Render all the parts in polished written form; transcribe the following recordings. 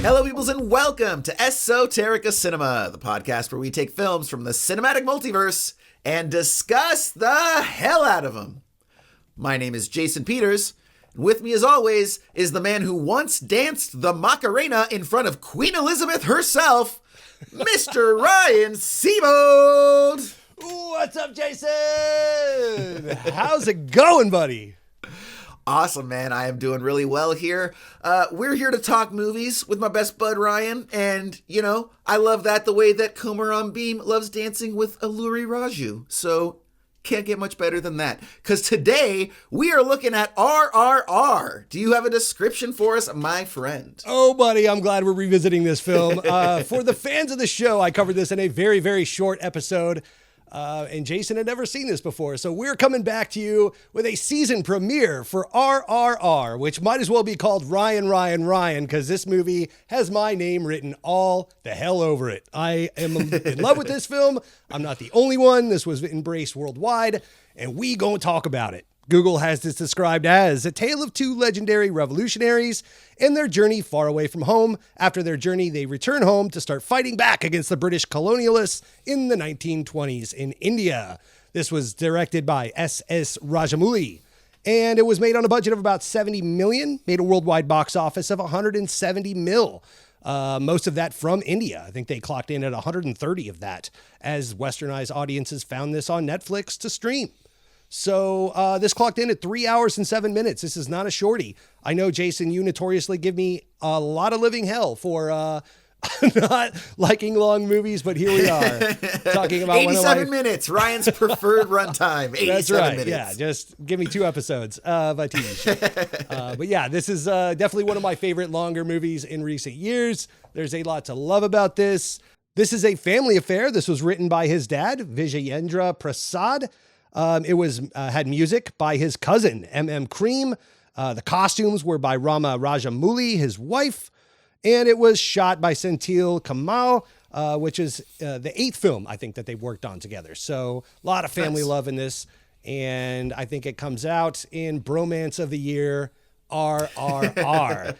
Hello, peoples, and welcome to Esoterica Cinema, the podcast where we take films from the cinematic multiverse and discuss the hell out of them. My name is Jason Peters, and with me, as always, is the man who once danced the Macarena in front of Queen Elizabeth herself, Mr. Ryan Seabold. What's up, Jason? How's it going, buddy? Awesome, man. I am doing really well here. We're here to talk movies with my best bud, Ryan. And, you know, I love that the way that Komaram Beam loves dancing with Alluri Raju. So can't get much better than that. Because today we are looking at RRR. Do you have a description for us, my friend? Oh, buddy, I'm glad we're revisiting this film. For the fans of the show, I covered this in a very, very short episode. And Jason had never seen this before. So we're coming back to you with a season premiere for RRR, which might as well be called Ryan, because this movie has my name written all the hell over it. I am in love with this film. I'm not the only one. This was embraced worldwide, and we gonna talk about it. Google has this described as a tale of two legendary revolutionaries and their journey far away from home. After their journey, they return home to start fighting back against the British colonialists in the 1920s in India. This was directed by S.S. Rajamouli, and it was made on a budget of about $70 million, made a worldwide box office of $170 million. Most of that from India. I think they clocked in at 130 of that, as westernized audiences found this on Netflix to stream. So this clocked in at 3 hours and 7 minutes. This is not a shorty. I know, Jason, you notoriously give me a lot of living hell for not liking long movies, but here we are talking about 87 minutes, Ryan's preferred runtime. 87 That's right. minutes. Yeah, just give me 2 episodes of a TV show. But yeah, this is definitely one of my favorite longer movies in recent years. There's a lot to love about this. This is a family affair. This was written by his dad, Vijayendra Prasad. It was had music by his cousin, M.M. Cream. The costumes were by Rama Rajamouli, his wife. And it was shot by Senthil Kamal, which is the 8th film, I think, that they've worked on together. So a lot of family love in this. And I think it comes out in Bromance of the Year, RRR.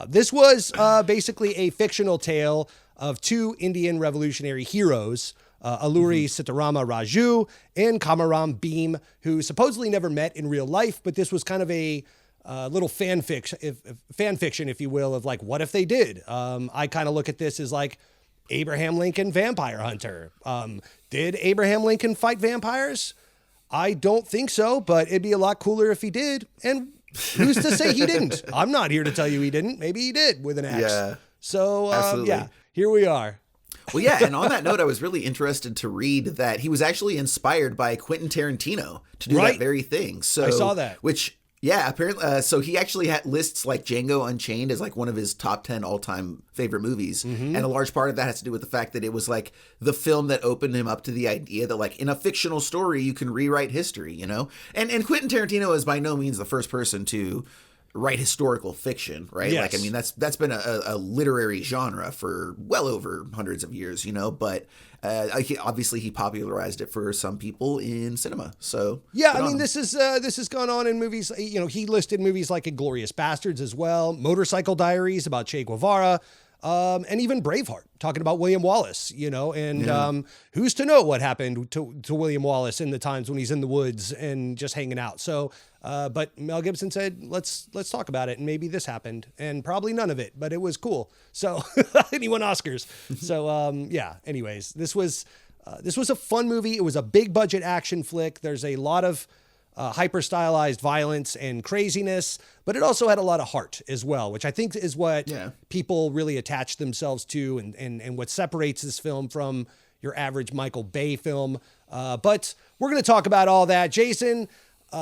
This was basically a fictional tale of 2 Indian revolutionary heroes, Alluri Sitarama Raju and Komaram Beam, who supposedly never met in real life, but this was kind of a little fan fiction, if you will, of like, what if they did? I kind of look at this as like Abraham Lincoln Vampire Hunter. Did Abraham Lincoln fight vampires? I don't think so, but it'd be a lot cooler if he did. And who's to say he didn't? I'm not here to tell you he didn't. Maybe he did with an axe. Yeah, so yeah, here we are. Well, yeah, and on that note, I was really interested to read that he was actually inspired by Quentin Tarantino to do that very thing. So I saw that. Which, yeah, apparently, so he actually lists like Django Unchained as like one of his top 10 all-time favorite movies. And a large part of that has to do with the fact that it was like the film that opened him up to the idea that like in a fictional story, you can rewrite history, you know? And Quentin Tarantino is by no means the first person to write historical fiction, right? Yes. Like, I mean, that's been a literary genre for well over hundreds of years, you know, but obviously he popularized it for some people in cinema. So yeah, I mean, this has gone on in movies. You know, he listed movies like Inglourious Bastards as well, Motorcycle Diaries about Che Guevara, and even Braveheart, talking about William Wallace, you know, and who's to know what happened to William Wallace in the times when he's in the woods and just hanging out. So, but Mel Gibson said, let's talk about it. And maybe this happened, and probably none of it, but it was cool. So and he won Oscars. So, yeah, anyways, this was a fun movie. It was a big budget action flick. There's a lot of hyper stylized violence and craziness, but it also had a lot of heart as well, which I think is what people really attach themselves to and what separates this film from your average Michael Bay film. But we're going to talk about all that. Jason,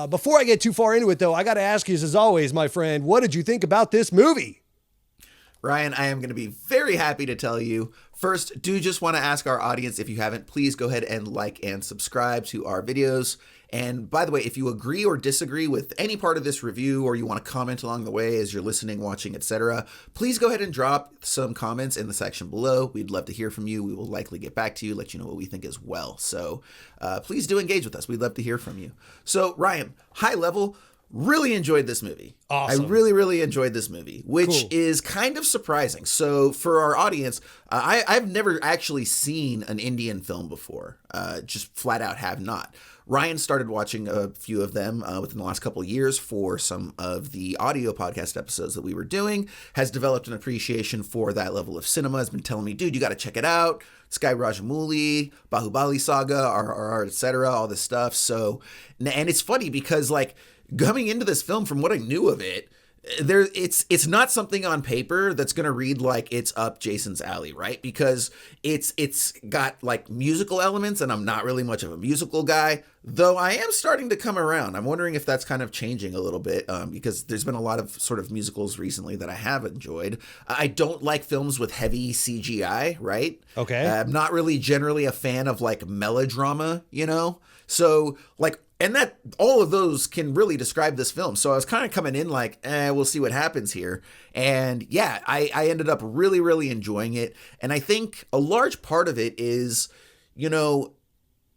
before I get too far into it, though, I got to ask you, as always, my friend, what did you think about this movie? Ryan, I am going to be very happy to tell you. First, do just want to ask our audience, if you haven't, please go ahead and like and subscribe to our videos. And by the way, if you agree or disagree with any part of this review, or you want to comment along the way as you're listening, watching, etc., please go ahead and drop some comments in the section below. We'd love to hear from you. We will likely get back to you, let you know what we think as well. So please do engage with us. We'd love to hear from you. So Ryan, high level, really enjoyed this movie. Awesome. I really, really enjoyed this movie, which Cool. is kind of surprising. So for our audience, I've never actually seen an Indian film before. Just flat out have not. Ryan started watching a few of them within the last couple of years for some of the audio podcast episodes that we were doing, has developed an appreciation for that level of cinema, has been telling me, dude, you got to check it out. This guy Rajamouli, Bahubali Saga, RRR, etc., all this stuff. So, and it's funny because like coming into this film, from what I knew of it, it's not something on paper that's going to read like it's up Jason's alley, right? Because it's got like musical elements, and I'm not really much of a musical guy, though I am starting to come around. I'm wondering if that's kind of changing a little bit, because there's been a lot of sort of musicals recently that I have enjoyed. I don't like films with heavy CGI, right? Okay. I'm not really generally a fan of like melodrama, So like, and that all of those can really describe this film. So I was kind of coming in like, we'll see what happens here. And yeah, I ended up really, really enjoying it. And I think a large part of it is,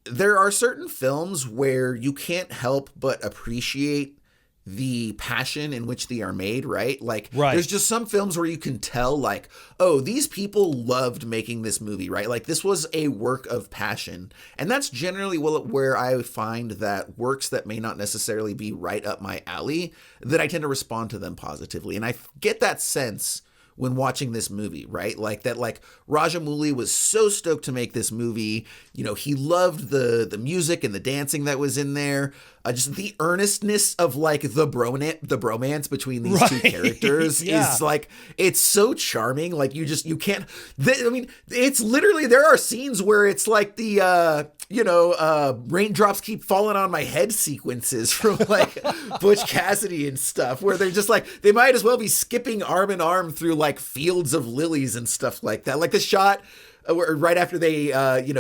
there are certain films where you can't help but appreciate the passion in which they are made, right? Like, there's just some films where you can tell, like, oh, these people loved making this movie, right? Like, this was a work of passion. And that's generally where I find that works that may not necessarily be right up my alley, that I tend to respond to them positively. And I get that sense when watching this movie, right? Like that, like Rajamouli was so stoked to make this movie. He loved the music and the dancing that was in there. Just the earnestness of like the bromance between these two characters is like, it's so charming. Like you can't, it's literally, there are scenes where it's like the, raindrops keep falling on my head sequences from like Butch Cassidy and stuff, where they're just like, they might as well be skipping arm in arm through like fields of lilies and stuff like that. Like the shot right after they,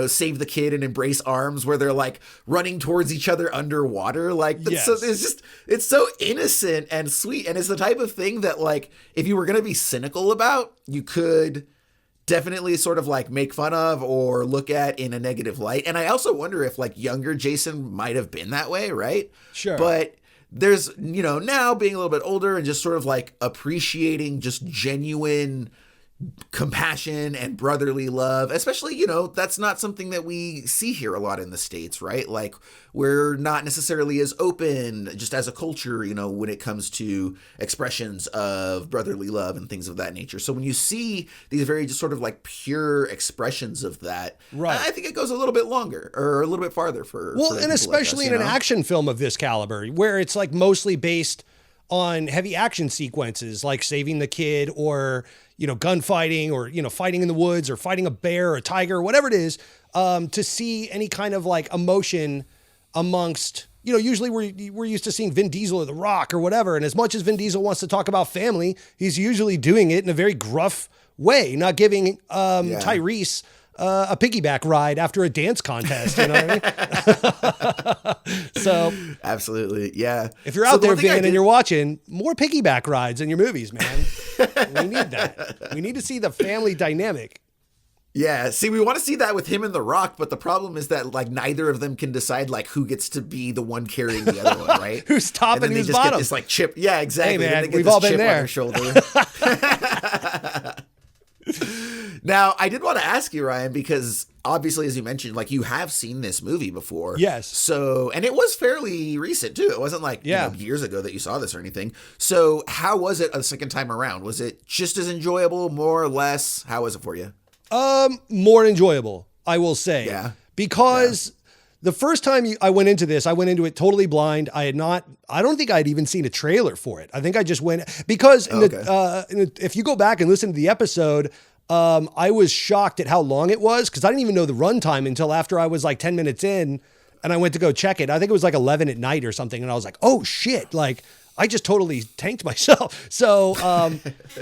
save the kid and embrace arms, where they're like running towards each other underwater. Like, so it's so innocent and sweet. And it's the type of thing that like, if you were going to be cynical about, you could definitely sort of like make fun of or look at in a negative light. And I also wonder if like younger Jason might have been that way, right? Sure. But there's, now being a little bit older and just sort of like appreciating just genuine compassion and brotherly love, especially, that's not something that we see here a lot in the States, right? Like, we're not necessarily as open just as a culture, when it comes to expressions of brotherly love and things of that nature. So when you see these very just sort of like pure expressions of that, I think it goes a little bit longer or a little bit farther for and especially in an action film of this caliber, where it's like mostly based on heavy action sequences, like saving the kid or, gunfighting or, fighting in the woods or fighting a bear or a tiger or whatever it is, to see any kind of like emotion amongst, usually we're used to seeing Vin Diesel or The Rock or whatever. And as much as Vin Diesel wants to talk about family, he's usually doing it in a very gruff way, not giving Tyrese a piggyback ride after a dance contest. You know what I mean? So absolutely. Yeah. If you're out there, Vin, and you're watching, more piggyback rides in your movies, man. We need that. We need to see the family dynamic. Yeah. See, we want to see that with him and The Rock, but the problem is that like neither of them can decide like who gets to be the one carrying the other one, right? Who's top and who's bottom? Get this like chip. Yeah, exactly. Hey man, we've all been there. On their shoulder. Now, I did want to ask you, Ryan, because obviously, as you mentioned, like you have seen this movie before. Yes. So, and it was fairly recent too. It wasn't like years ago that you saw this or anything. So how was it a second time around? Was it just as enjoyable, more or less? How was it for you? More enjoyable, I will say. Yeah. Because the first time I went into this, I went into it totally blind. I don't think I'd even seen a trailer for it. I think I just went, because if you go back and listen to the episode, I was shocked at how long it was, because I didn't even know the runtime until after I was like 10 minutes in and I went to go check it. I think it was like 11 at night or something. And I was like, oh shit. Like, I just totally tanked myself. So,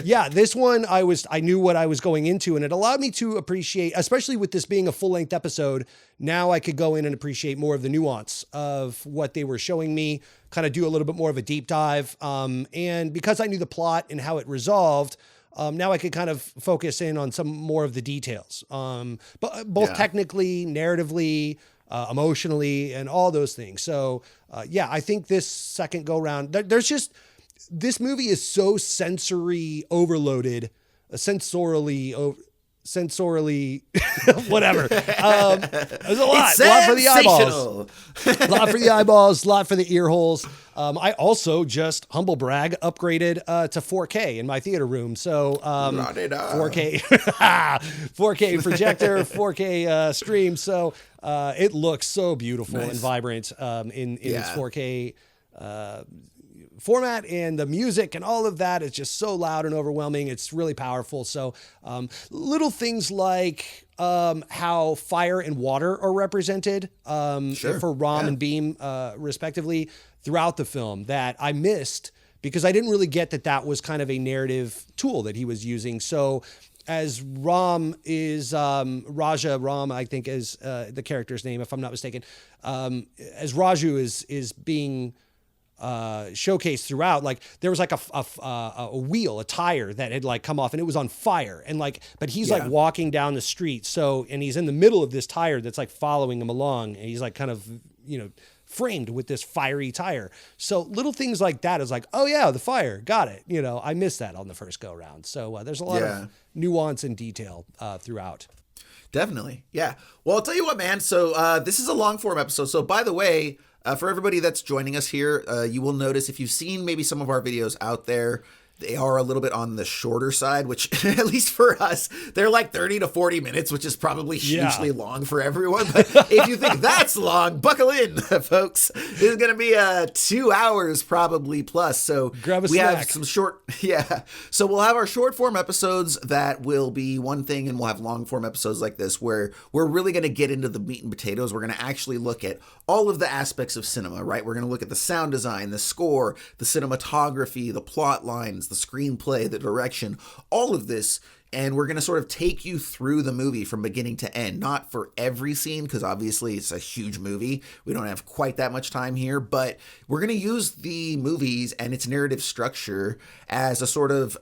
this one, I knew what I was going into, and it allowed me to appreciate, especially with this being a full length episode. Now I could go in and appreciate more of the nuance of what they were showing me, kind of do a little bit more of a deep dive. And because I knew the plot and how it resolved, now I could kind of focus in on some more of the details. But both technically, narratively, emotionally, and all those things. So yeah, I think this second go round, this movie is so sensory overloaded, sensorily, whatever. There's a lot for the eyeballs, a lot for the eyeballs, a lot for the ear holes. I also just, humble brag, upgraded to 4K in my theater room. So 4K, 4K projector, 4K stream. So it looks so beautiful and vibrant in its 4K format, and the music and all of that is just so loud and overwhelming. It's really powerful. So little things like how fire and water are represented for Rom and Beam respectively throughout the film that I missed because I didn't really get that was kind of a narrative tool that he was using. So as Ram is Ram, I think is the character's name, if I'm not mistaken, as Raju is being showcased throughout, like there was like a wheel, a tire that had like come off and it was on fire, and like, but he's like walking down the street, so, and he's in the middle of this tire that's like following him along, and he's like kind of, framed with this fiery tire. So little things like that is like, oh yeah, the fire, got it. I missed that on the first go round. So there's a lot of nuance and detail throughout. Definitely. Yeah. Well, I'll tell you what, man. So this is a long form episode. So by the way, for everybody that's joining us here, you will notice if you've seen maybe some of our videos out there, they are a little bit on the shorter side, which at least for us, they're like 30 to 40 minutes, which is probably hugely long for everyone. But if you think that's long, buckle in, folks. This is going to be 2 hours probably plus. So grab a we snack. have some short, So we'll have our short form episodes that will be one thing, and we'll have long form episodes like this where we're really going to get into the meat and potatoes. We're going to actually look at all of the aspects of cinema, right? We're going to look at the sound design, the score, the cinematography, the plot lines, the screenplay, the direction, all of this. And we're going to sort of take you through the movie from beginning to end, not for every scene, because obviously it's a huge movie. We don't have quite that much time here, but we're going to use the movies and its narrative structure as a sort of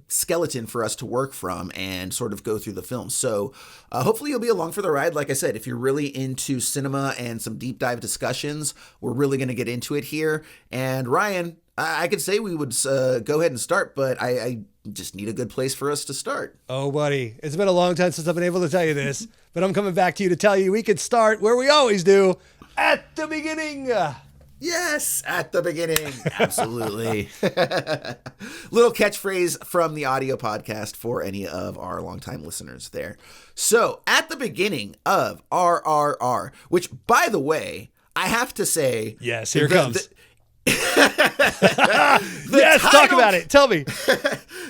skeleton for us to work from and sort of go through the film. So hopefully you'll be along for the ride. Like I said, if you're really into cinema and some deep dive discussions, we're really going to get into it here. And Ryan, I could say we would go ahead and start, but I just need a good place for us to start. Oh, buddy, it's been a long time since I've been able to tell you this, but I'm coming back to you to tell you we could start where we always do, at the beginning. Yes, at the beginning. Absolutely. Little catchphrase from the audio podcast for any of our longtime listeners there. So, at the beginning of RRR, which, by the way, I have to say... Yes, here it comes. Yes, title, talk about it. Tell me.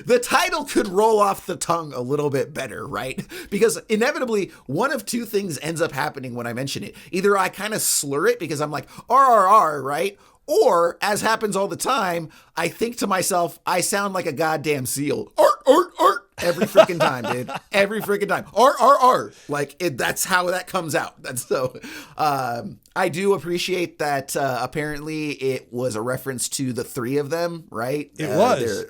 The title could roll off the tongue a little bit better, right? Because inevitably, one of two things ends up happening when I mention it. Either I kind of slur it because I'm like, RRR, right? Or, as happens all the time, I think to myself, I sound like a goddamn seal. Every freaking time, dude. Every freaking time. RRR. Like, that's how that comes out. That's so... I do appreciate that apparently it was a reference to the three of them, right? It was.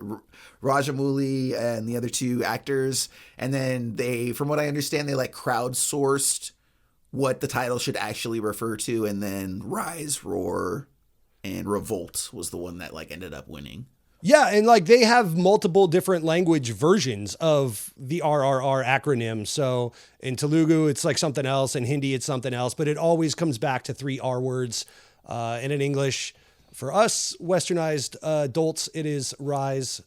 Rajamouli and the other two actors. And then they, from what I understand, they like crowdsourced what the title should actually refer to. And then Rise, Roar, and Revolt was the one that like ended up winning. Yeah, and like they have multiple different language versions of the RRR acronym. So in Telugu, it's like something else. In Hindi, it's something else. But it always comes back to 3 R words. And in English, for us westernized adults, it is Rise,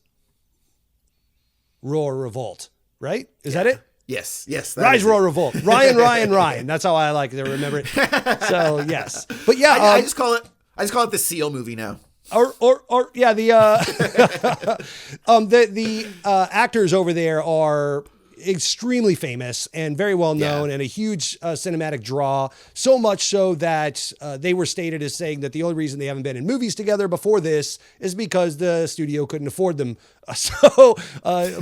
Roar, Revolt. Right? Is that it? Yes. Rise, Roar, Revolt. Ryan. That's how I like to remember it. So yes, but yeah, I just call it the Seal movie now. Or yeah, the actors over there are extremely famous and very well known and a huge cinematic draw. So much so that they were stated as saying that the only reason they haven't been in movies together before this is because the studio couldn't afford them. So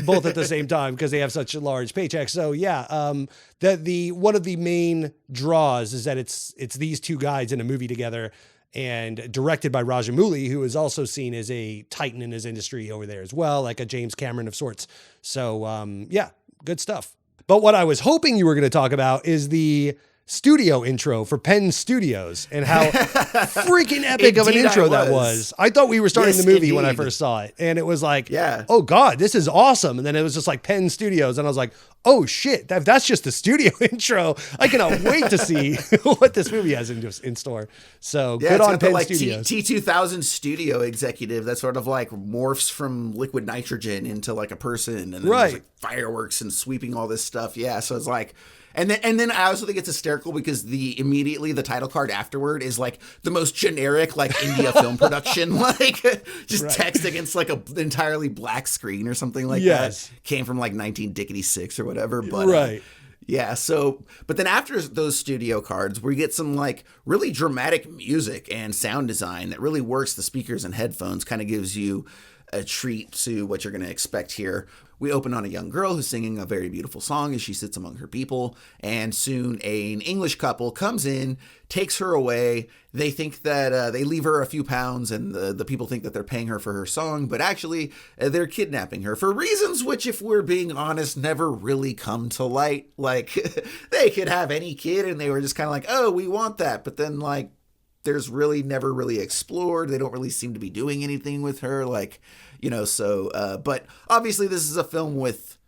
both at the same time because they have such a large paycheck. So yeah, the one of the main draws is that it's these two guys in a movie together. And directed by Rajamouli, who is also seen as a titan in his industry over there as well, like a James Cameron of sorts. So, yeah, good stuff. But what I was hoping you were going to talk about is the studio intro for Penn Studios and how freaking epic of an intro that was. I thought we were starting the movie when I first saw it. And it was like, oh God, this is awesome. And then it was just like Penn Studios. And I was like, oh shit, that's just the studio intro. I cannot wait to see what this movie has in store. So good on Penn Studios. T2000 studio executive that sort of like morphs from liquid nitrogen into like a person. And then there's like fireworks and sweeping all this stuff. Yeah. So it's like, and then I also think it's hysterical because immediately the title card afterward is like the most generic like India film production, like just text against like an entirely black screen or something like that. Came from like 1966 or whatever. But yeah. So, but then after those studio cards, we get some like really dramatic music and sound design that really works. The speakers and headphones kind of gives you a treat to what you're going to expect here. We open on a young girl who's singing a very beautiful song as she sits among her people, and soon an English couple comes in, takes her away. They think that they leave her a few pounds, and the people think that they're paying her for her song, but actually they're kidnapping her for reasons which, if we're being honest, never really come to light. Like, they could have any kid, and they were just kind of like, oh, we want that, but then like, there's really never really explored. They don't really seem to be doing anything with her. Like, but obviously this is a film with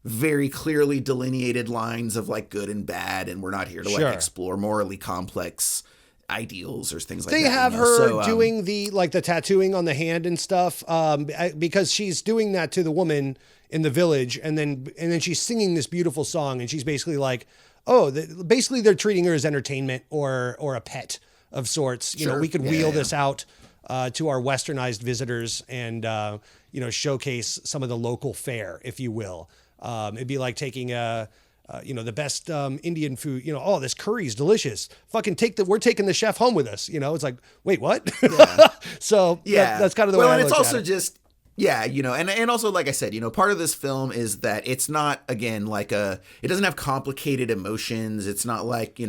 very clearly delineated lines of like good and bad. And we're not here to like explore morally complex ideals or things like that. They have her doing the tattooing on the hand and stuff because she's doing that to the woman in the village. And then she's singing this beautiful song. And she's basically like, basically they're treating her as entertainment or a pet of sorts. You know, we could wheel this out to our westernized visitors and, showcase some of the local fare, if you will. It'd be like taking the best Indian food, this curry is delicious. Fucking we're taking the chef home with us. It's like, wait, what? Yeah. So that's kind of the way I look at it. Well, and it's also just, and also, like I said, part of this film is that it's not, again, like it doesn't have complicated emotions. It's not like,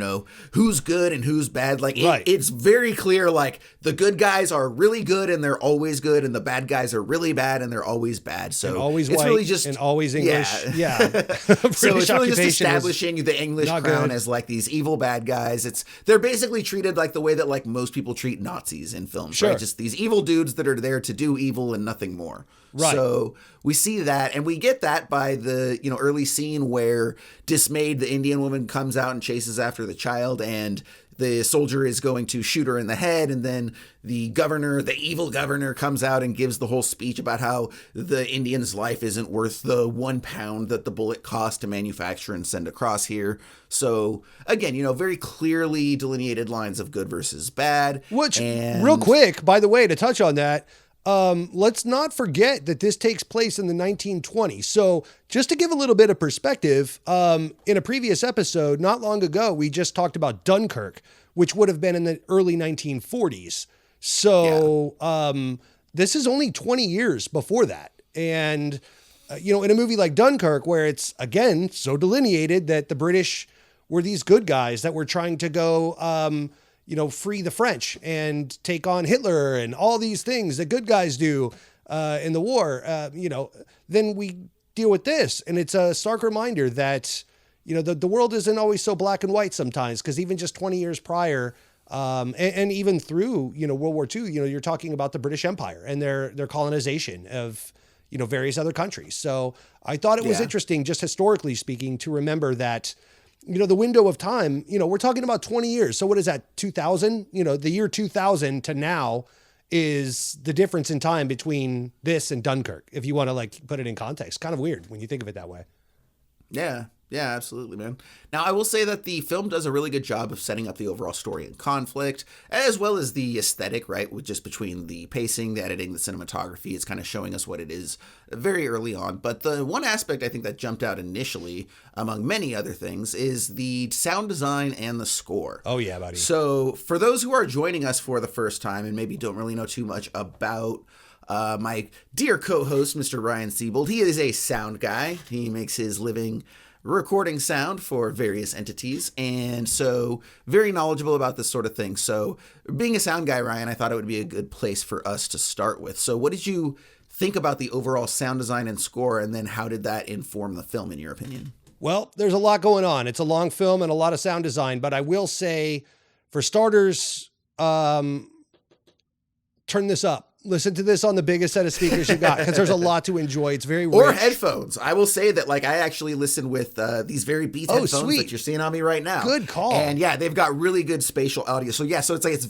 who's good and who's bad. Like it's very clear, like the good guys are really good and they're always good, and the bad guys are really bad and they're always bad. So and always it's white really just and always English. Yeah. So it's really just establishing the English crown as like these evil bad guys. They're basically treated like the way that like most people treat Nazis in films, right? Just these evil dudes that are there to do evil and nothing more. Right. So we see that, and we get that by the early scene where dismayed the Indian woman comes out and chases after the child, and the soldier is going to shoot her in the head, and then the evil governor comes out and gives the whole speech about how the Indian's life isn't worth the £1 that the bullet cost to manufacture and send across here. So again, very clearly delineated lines of good versus bad. Which, real quick, by the way, to touch on that, let's not forget that this takes place in the 1920s. So just to give a little bit of perspective, in a previous episode, not long ago, we just talked about Dunkirk, which would have been in the early 1940s. So this is only 20 years before that. And, in a movie like Dunkirk, where it's, again, so delineated that the British were these good guys that were trying to go, free the French and take on Hitler and all these things that good guys do in the war, then we deal with this. And it's a stark reminder that, the world isn't always so black and white sometimes, because even just 20 years prior, and even through, World War II, you're talking about the British Empire and their colonization of, various other countries. So I thought it was interesting, just historically speaking, to remember that, the window of time, we're talking about 20 years. So what is that, 2000? The year 2000 to now is the difference in time between this and Dunkirk, if you want to like put it in context. Kind of weird when you think of it that way. Yeah. Yeah, absolutely, man. Now, I will say that the film does a really good job of setting up the overall story and conflict, as well as the aesthetic, right? With just between the pacing, the editing, the cinematography, it's kind of showing us what it is very early on. But the one aspect I think that jumped out initially, among many other things, is the sound design and the score. Oh, yeah, buddy. So for those who are joining us for the first time and maybe don't really know too much about my dear co-host, Mr. Ryan Siebold, he is a sound guy. He makes his living recording sound for various entities, and so very knowledgeable about this sort of thing. So being a sound guy, Ryan, I thought it would be a good place for us to start with. So what did you think about the overall sound design and score, and then how did that inform the film in your opinion? Well, there's a lot going on. It's a long film and a lot of sound design, but I will say, for starters, turn this up. Listen to this on the biggest set of speakers you got, because there's a lot to enjoy. It's very rich. Or headphones. I will say that, like, I actually listen with these very Beats headphones sweet. that you're seeing on me right now. Good call. And yeah, they've got really good spatial audio. So yeah, so it's like,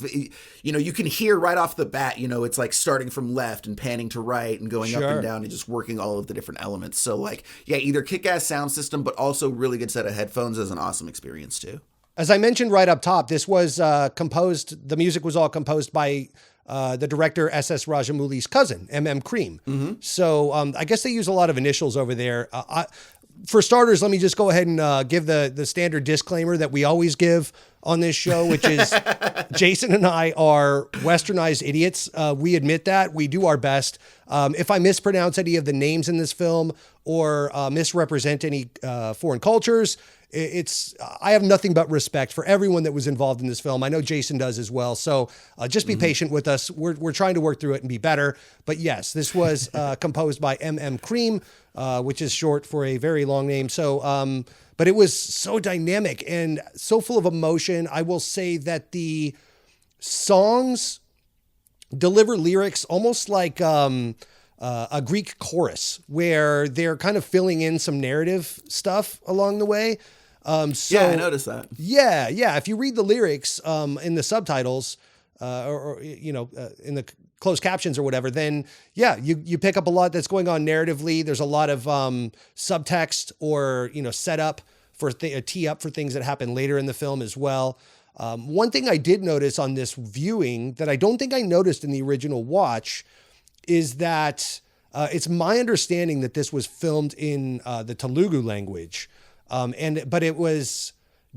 you can hear right off the bat, it's like starting from left and panning to right and going up and down and just working all of the different elements. So like, yeah, either kick-ass sound system, but also really good set of headphones is an awesome experience too. As I mentioned right up top, this was composed, the music was all composed by the director S.S. Rajamouli's cousin, M.M. Cream. Mm-hmm. So I guess they use a lot of initials over there. For starters, let me just go ahead and give the standard disclaimer that we always give on this show, which is Jason and I are westernized idiots. We admit that. We do our best. If I mispronounce any of the names in this film or misrepresent any foreign cultures, I have nothing but respect for everyone that was involved in this film. I know Jason does as well. So just be patient with us. We're trying to work through it and be better. But yes, this was composed by M.M. Cream, which is short for a very long name. So, but it was so dynamic and so full of emotion. I will say that the songs deliver lyrics almost like a Greek chorus, where they're kind of filling in some narrative stuff along the way. Yeah, I noticed that. Yeah. If you read the lyrics in the subtitles or in the closed captions or whatever, then yeah, you pick up a lot that's going on narratively. There's a lot of subtext or setup for a tee up for things that happen later in the film as well. One thing I did notice on this viewing that I don't think I noticed in the original watch is that it's my understanding that this was filmed in the Telugu language, but it was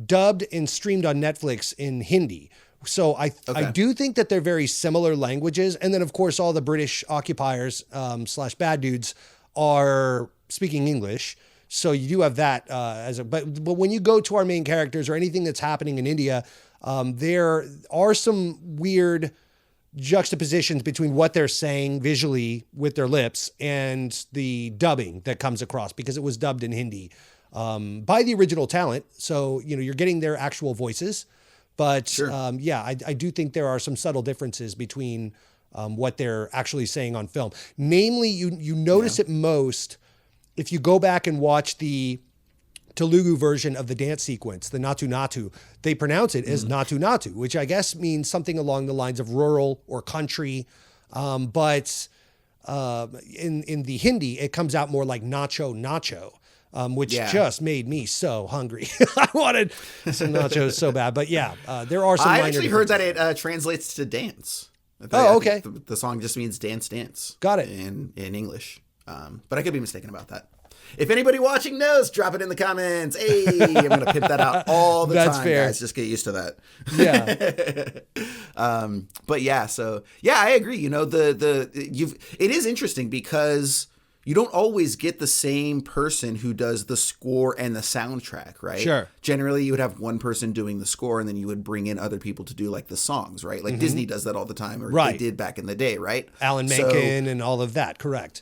dubbed and streamed on Netflix in Hindi. So I do think that they're very similar languages. And then, of course, all the British occupiers / bad dudes are speaking English. So you do have that but when you go to our main characters or anything that's happening in India, there are some weird juxtapositions between what they're saying visually with their lips and the dubbing that comes across, because it was dubbed in Hindi by the original talent. So, you're getting their actual voices, but sure. I do think there are some subtle differences between what they're actually saying on film. Namely, you notice it most if you go back and watch the Telugu version of the dance sequence, the Natu Natu. They pronounce it as Natu Natu, which I guess means something along the lines of rural or country. But in the Hindi, it comes out more like nacho nacho, which just made me so hungry. I wanted some nachos so bad. But yeah, there are some minor I actually heard that it translates to dance. Okay. The song just means dance, dance. Got it. In English. But I could be mistaken about that. If anybody watching knows, drop it in the comments. Hey, I'm going to pimp that out all the That's time, fair. guys. Just get used to that. Yeah. But yeah, so yeah, I agree. It is interesting because you don't always get the same person who does the score and the soundtrack, right? Sure. Generally, you would have one person doing the score, and then you would bring in other people to do like the songs, right? Like Disney does that all the time, or they did back in the day, right? Alan Menken and all of that, correct.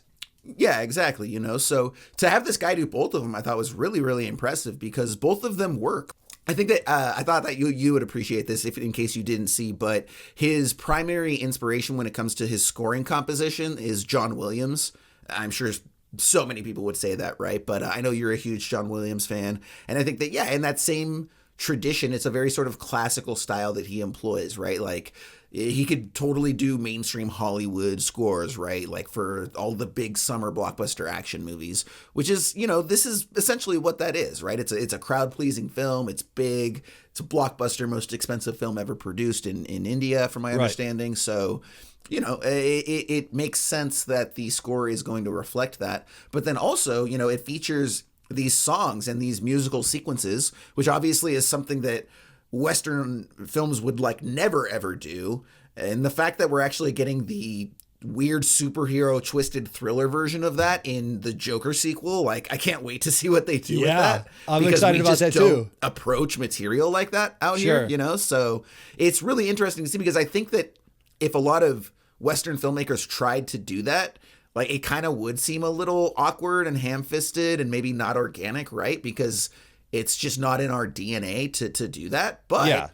Yeah, exactly. So to have this guy do both of them, I thought was really, really impressive because both of them work. I think that I thought that you would appreciate this in case you didn't see, but his primary inspiration when it comes to his scoring composition is John Williams. I'm sure so many people would say that, right? But I know you're a huge John Williams fan. And I think that, in that same tradition, it's a very sort of classical style that he employs, right? Like, he could totally do mainstream Hollywood scores, right? Like for all the big summer blockbuster action movies, which is, this is essentially what that is, right? It's a crowd pleasing film. It's big. It's a blockbuster, most expensive film ever produced in India, from my understanding. So, it makes sense that the score is going to reflect that. But then also, it features these songs and these musical sequences, which obviously is something that Western films would like never ever do. And the fact that we're actually getting the weird superhero twisted thriller version of that in the Joker sequel, like I can't wait to see what they do with that. I'm excited about that too. Approach material like that out here, so it's really interesting to see, because I think that if a lot of Western filmmakers tried to do that, like it kind of would seem a little awkward and ham-fisted and maybe not organic, right? Because it's just not in our DNA to do that. But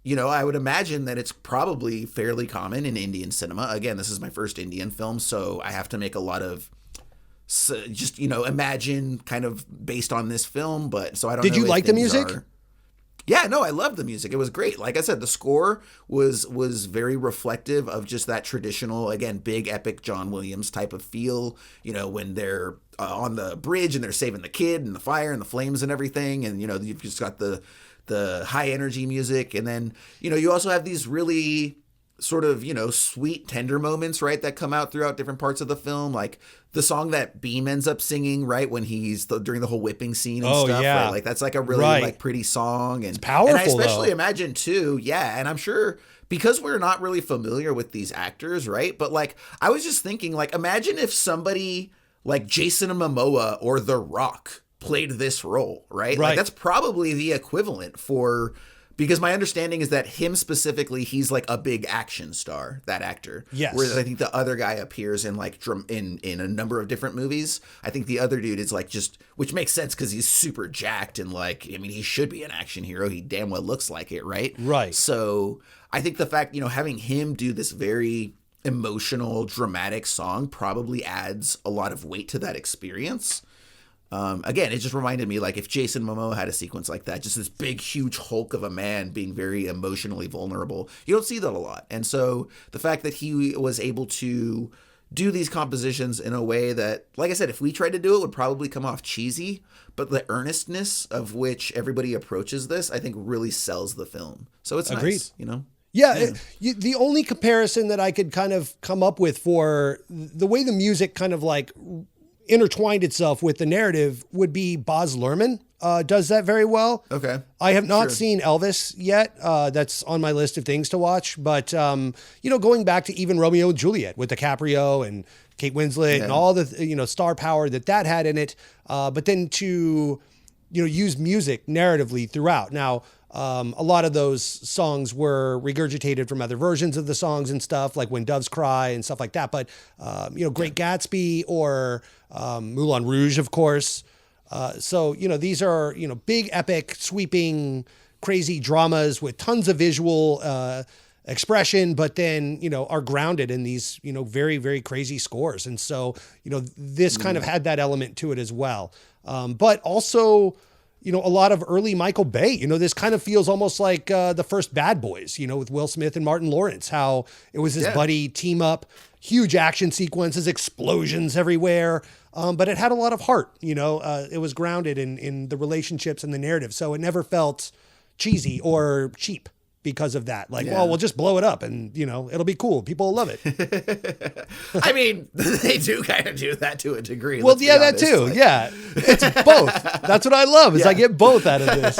you know, I would imagine that it's probably fairly common in Indian cinema. Again, this is my first Indian film, so I have to make a lot of just, you know, imagine kind of based on this film. But so I don't know. Did you like the music? Yeah, no, I love the music. It was great. Like I said, the score was very reflective of just that traditional, again, big epic John Williams type of feel. You know, when they're on the bridge and they're saving the kid and the fire and the flames and everything. And, you know, you've just got the high energy music. And then, you know, you also have these really sort of, you know, sweet, tender moments, right, that come out throughout different parts of the film. Like the song that Beam ends up singing, right, when he's during the whole whipping scene and stuff. Yeah. Right? Like that's like a really like pretty song. And it's powerful, and I especially imagine too, and I'm sure because we're not really familiar with these actors, right? But like I was just thinking, like, imagine if somebody like Jason Momoa or The Rock played this role, right? Like that's probably the equivalent for, because my understanding is that him specifically, he's like a big action star, that actor. Yes. Whereas I think the other guy appears in like in a number of different movies. I think the other dude is like just, which makes sense because he's super jacked and like, I mean, he should be an action hero. He damn well looks like it, right? Right. So I think the fact, you know, having him do this very emotional, dramatic song probably adds a lot of weight to that experience. Again, it just reminded me, like, if Jason Momoa had a sequence like that, just this big, huge hulk of a man being very emotionally vulnerable, you don't see that a lot. And so the fact that he was able to do these compositions in a way that, like I said, if we tried to do it, would probably come off cheesy, but the earnestness of which everybody approaches this, I think really sells the film. So it's nice, you know? Yeah. The only comparison that I could kind of come up with for the way the music kind of like intertwined itself with the narrative would be Baz Luhrmann does that very well. Okay. I have not seen Elvis yet. That's on my list of things to watch. But, you know, going back to even Romeo and Juliet with DiCaprio and Kate Winslet and all the, you know, star power that had in it. But then to, you know, use music narratively throughout. Now, a lot of those songs were regurgitated from other versions of the songs and stuff, like When Doves Cry and stuff like that. But, you know, Great Gatsby or Moulin Rouge, of course. So, you know, these are, you know, big, epic, sweeping, crazy dramas with tons of visual expression, but then, you know, are grounded in these, you know, very, very crazy scores. And so, you know, this kind of had that element to it as well. But also, you know, a lot of early Michael Bay, you know, this kind of feels almost like the first Bad Boys, you know, with Will Smith and Martin Lawrence, how it was this buddy team up, huge action sequences, explosions everywhere. But it had a lot of heart, you know, it was grounded in the relationships and the narrative. So it never felt cheesy or cheap because of that. Like, well, we'll just blow it up and, you know, it'll be cool. People will love it. I mean, they do kind of do that to a degree. Well, yeah, that too. Like, yeah. It's both. That's what I love is I get both out of this.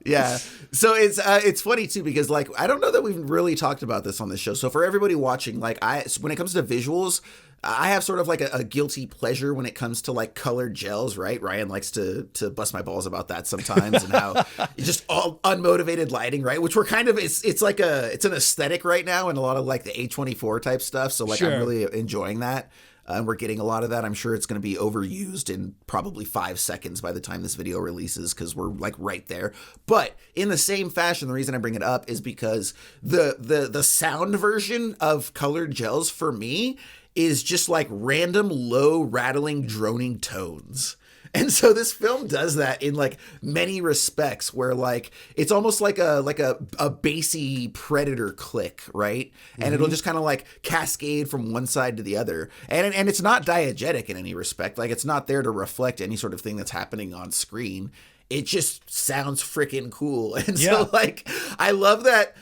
Yeah. So it's funny too, because like, I don't know that we've really talked about this on this show. So for everybody watching, like when it comes to visuals, I have sort of like a guilty pleasure when it comes to like colored gels, right? Ryan likes to bust my balls about that sometimes and how it's just all unmotivated lighting, right? Which we're kind of, it's like it's an aesthetic right now and a lot of like the A24 type stuff. So like, I'm really enjoying that. And we're getting a lot of that. I'm sure it's going to be overused in probably 5 seconds by the time this video releases because we're like right there. But in the same fashion, the reason I bring it up is because the sound version of colored gels for me is just like random low rattling droning tones. And so this film does that in like many respects where like it's almost like a bassy Predator click, right? And it'll just kind of like cascade from one side to the other. And it's not diegetic in any respect. Like it's not there to reflect any sort of thing that's happening on screen. It just sounds freaking cool. And so like I love that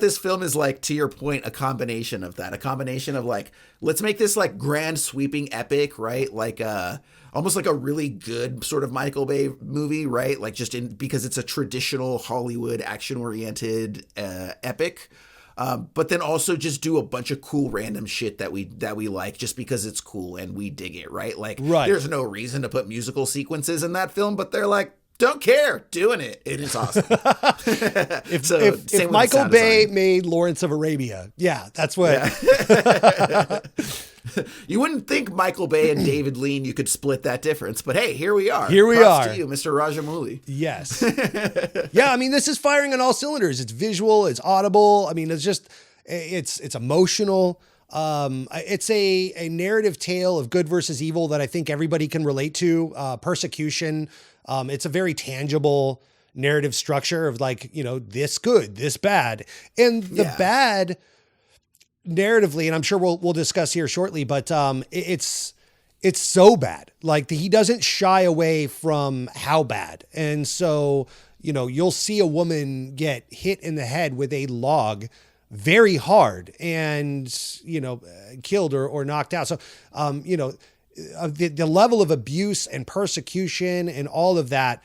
this film is like, to your point, a combination of that. A combination of like, let's make this like grand sweeping epic, right? Like almost like a really good sort of Michael Bay movie, right? Like just because it's a traditional Hollywood action-oriented epic. But then also just do a bunch of cool random shit that we like just because it's cool and we dig it, right? Like there's no reason to put musical sequences in that film, but they're like, don't care, doing it. It is awesome. If Michael Bay made Lawrence of Arabia, that's what. You wouldn't think Michael Bay and David Lean, you could split that difference, but hey, here we are. Here we Props are. to you, Mr. Rajamouli. Yes. Yeah, I mean, this is firing on all cylinders. It's visual, it's audible. I mean, it's emotional. It's a narrative tale of good versus evil that I think everybody can relate to. Persecution. It's a very tangible narrative structure of like, this good, this bad. And the bad narratively, and I'm sure we'll discuss here shortly, but it's so bad. Like he doesn't shy away from how bad. And so, you'll see a woman get hit in the head with a log very hard and, killed or knocked out. So, the level of abuse and persecution and all of that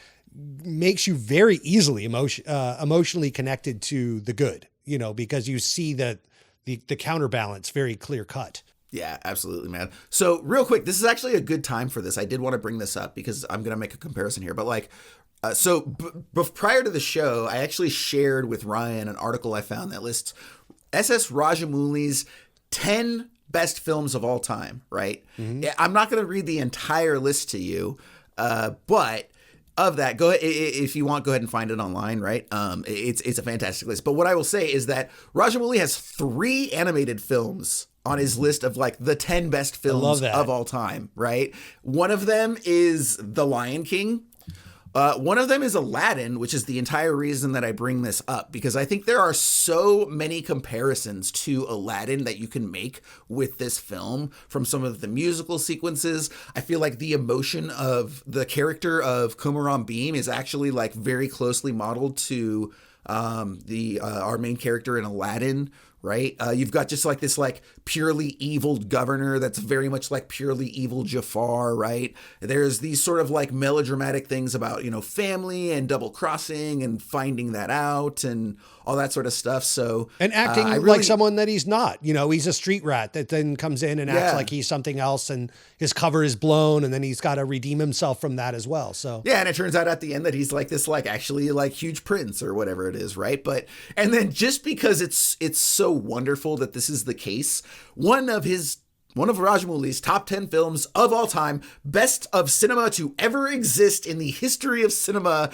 makes you very easily emotionally connected to the good, because you see that the counterbalance very clear cut. Yeah, absolutely, man. So real quick, this is actually a good time for this. I did want to bring this up because I'm going to make a comparison here, but prior to the show, I actually shared with Ryan an article I found that lists SS Rajamouli's 10 best films of all time, right? Mm-hmm. I'm not going to read the entire list to you, but of that, go ahead, if you want, go ahead and find it online, right? It's a fantastic list. But what I will say is that Rajamouli has 3 animated films on his list of like the 10 best films of all time, right? One of them is The Lion King. One of them is Aladdin, which is the entire reason that I bring this up, because I think there are so many comparisons to Aladdin that you can make with this film from some of the musical sequences. I feel like the emotion of the character of Kumaran Beam is actually like very closely modeled to our main character in Aladdin, right? You've got just like this like purely evil governor that's very much like purely evil Jafar, right? There's these sort of like melodramatic things about, family and double crossing and finding that out and all that sort of stuff. So and acting like someone that he's not, he's a street rat that then comes in and acts like he's something else and his cover is blown and then he's got to redeem himself from that as well. So yeah, and it turns out at the end that he's like this like actually like huge prince or whatever it is, right? But and then just because it's so wonderful that this is the case, one of Rajamouli's top 10 films of all time, best of cinema to ever exist in the history of cinema,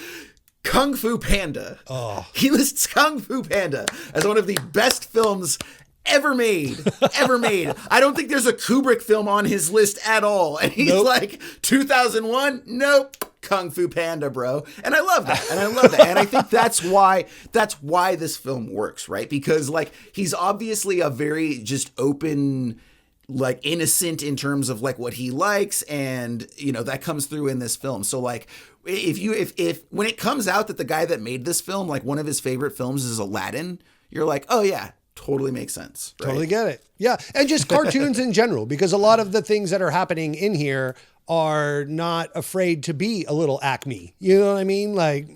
Kung Fu Panda. Oh. He lists Kung Fu Panda as one of the best films ever made. I don't think there's a Kubrick film on his list at all. And he's like, 2001? Nope. Kung Fu Panda, bro. And I love that. And I think that's why this film works, right? Because like he's obviously a very just open, like innocent in terms of like what he likes, and that comes through in this film. So like if when it comes out that the guy that made this film, like one of his favorite films is Aladdin, you're like, oh yeah, totally makes sense. Right? Totally get it. Yeah. And just cartoons in general, because a lot of the things that are happening in here are not afraid to be a little Acme. You know what I mean? Like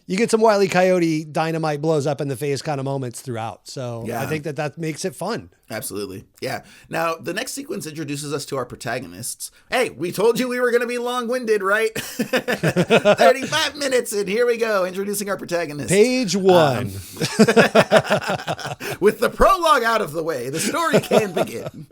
you get some Wile E. Coyote dynamite blows up in the face kind of moments throughout. So yeah. I think that makes it fun. Absolutely. Yeah. Now, the next sequence introduces us to our protagonists. Hey, we told you we were going to be long-winded, right? 35 minutes, and here we go, introducing our protagonists. Page 1. With the prologue out of the way, the story can begin.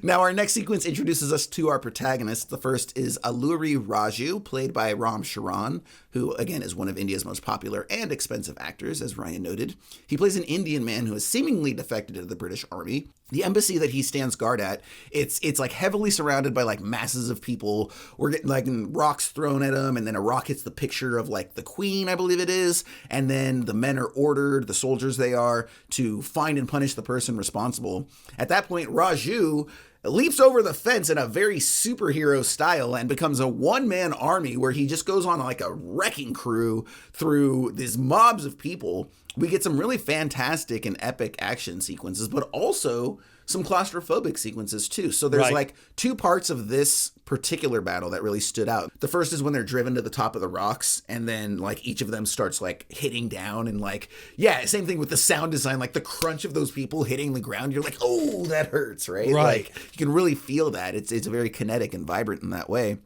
Now, our next sequence introduces us to our protagonists. The first is Alluri Raju, played by Ram Charan, who, again, is one of India's most popular and expensive actors, as Ryan noted. He plays an Indian man who has seemingly defected to the British Army. The embassy that he stands guard at, it's like heavily surrounded by like masses of people. We're getting like rocks thrown at him, and then a rock hits the picture of like the queen, I believe it is. And then the men are ordered, the soldiers they are, to find and punish the person responsible. At that point, Raju leaps over the fence in a very superhero style and becomes a one-man army where he just goes on like a wrecking crew through these mobs of people. We get some really fantastic and epic action sequences, but also some claustrophobic sequences too. So there's like 2 parts of this particular battle that really stood out. The first is when they're driven to the top of the rocks, and then like each of them starts like hitting down, and like, yeah, same thing with the sound design, like the crunch of those people hitting the ground. You're like, oh, that hurts, right? Like you can really feel that. It's very kinetic and vibrant in that way.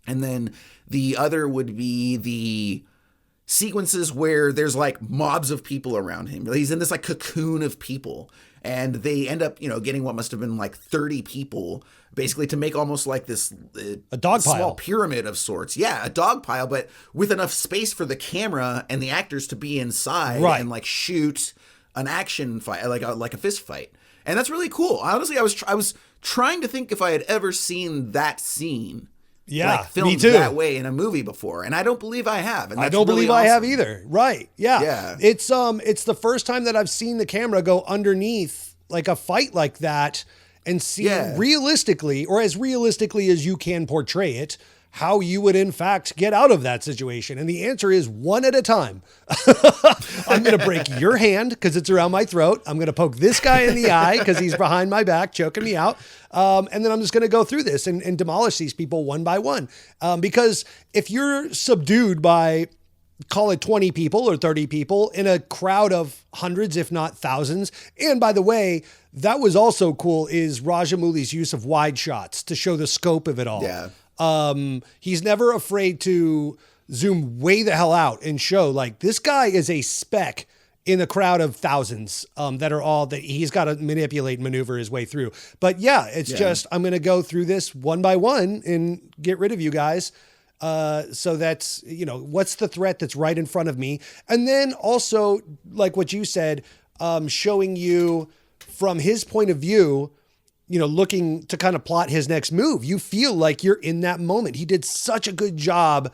And then the other would be sequences where there's like mobs of people around him. He's in this like cocoon of people, and they end up, getting what must have been like 30 people basically to make almost like this a dog small pile pyramid of sorts. Yeah, a dog pile, but with enough space for the camera and the actors to be inside and like shoot an action fight, like a fist fight. And that's really cool. Honestly, I was trying to think if I had ever seen that scene filmed me too. That way in a movie before, and I don't believe I have. And I don't believe I have either. Right? Yeah. It's the first time that I've seen the camera go underneath like a fight like that and see realistically, or as realistically as you can portray it, how you would in fact get out of that situation. And the answer is one at a time. I'm going to break your hand because it's around my throat. I'm going to poke this guy in the eye because he's behind my back, choking me out. And then I'm just going to go through this and demolish these people one by one. Because if you're subdued by, call it 20 people or 30 people in a crowd of hundreds, if not thousands. And by the way, that was also cool is Rajamouli's use of wide shots to show the scope of it all. Yeah. He's never afraid to zoom way the hell out and show like this guy is a speck in a crowd of thousands, that are all that he's got to manipulate and maneuver his way through. But it's just, I'm going to go through this one by one and get rid of you guys. So that's, what's the threat that's right in front of me? And then also like what you said, showing you from his point of view, looking to kind of plot his next move. You feel like you're in that moment. He did such a good job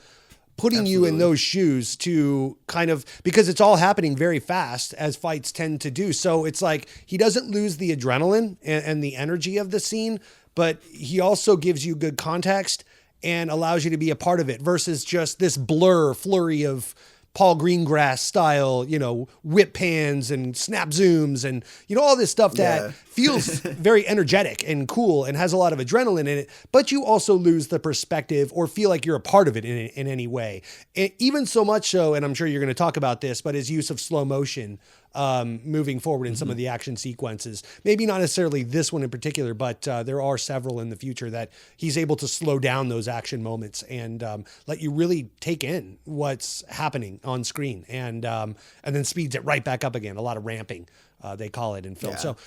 putting you in those shoes to kind of, because it's all happening very fast as fights tend to do. So it's like, he doesn't lose the adrenaline and the energy of the scene, but he also gives you good context and allows you to be a part of it versus just this flurry of Paul Greengrass style, whip pans and snap zooms and, all this stuff that feels very energetic and cool and has a lot of adrenaline in it, but you also lose the perspective or feel like you're a part of it in any way. Even so much so, and I'm sure you're going to talk about this, but his use of slow motion moving forward in some of the action sequences, maybe not necessarily this one in particular, but there are several in the future that he's able to slow down those action moments and let you really take in what's happening on screen and then speeds it right back up again. A lot of ramping, they call it in film. So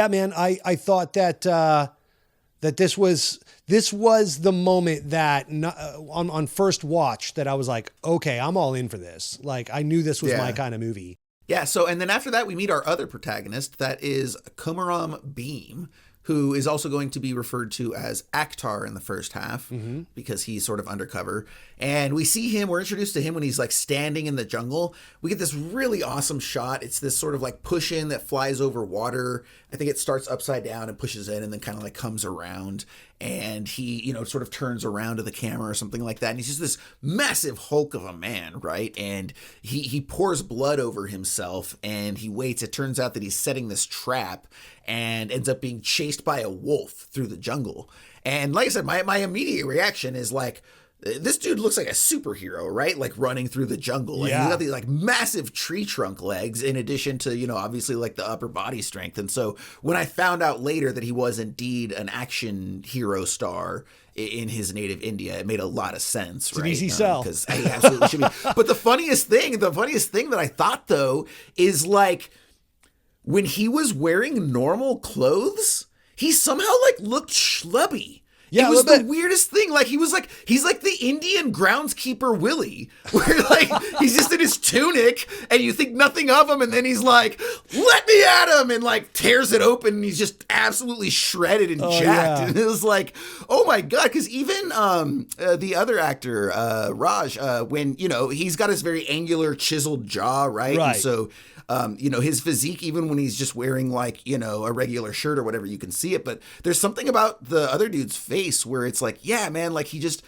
man, I thought that that this was the moment that on first watch that I was like, okay, I'm all in for this. Like I knew this was my kind of movie. Yeah, so and then after that, we meet our other protagonist, that is Komaram Beam, who is also going to be referred to as Akhtar in the first half because he's sort of undercover. And we see him, we're introduced to him when he's like standing in the jungle. We get this really awesome shot. It's this sort of like push in that flies over water. I think it starts upside down and pushes in and then kind of like comes around. And he, sort of turns around to the camera or something like that. And he's just this massive hulk of a man, right? And he pours blood over himself and he waits. It turns out that he's setting this trap and ends up being chased by a wolf through the jungle. And like I said, my immediate reaction is like, this dude looks like a superhero, right? Like running through the jungle. Like he's got these like massive tree trunk legs in addition to, obviously like the upper body strength. And so when I found out later that he was indeed an action hero star in his native India, it made a lot of sense, it's right? An easy sell. Because he absolutely should be. But the funniest thing that I thought though is like when he was wearing normal clothes, he somehow like looked schlubby. Yeah, it was the weirdest thing. Like he's like the Indian groundskeeper Willie, where like he's just in his tunic and you think nothing of him, and then he's like, "Let me at him!" and like tears it open, and he's just absolutely shredded and jacked. Yeah. And it was like, oh my god! Because even the other actor Raj, when he's got his very angular, chiseled jaw, right? And so. His physique, even when he's just wearing like, a regular shirt or whatever, you can see it. But there's something about the other dude's face where it's like, yeah, man, like he looks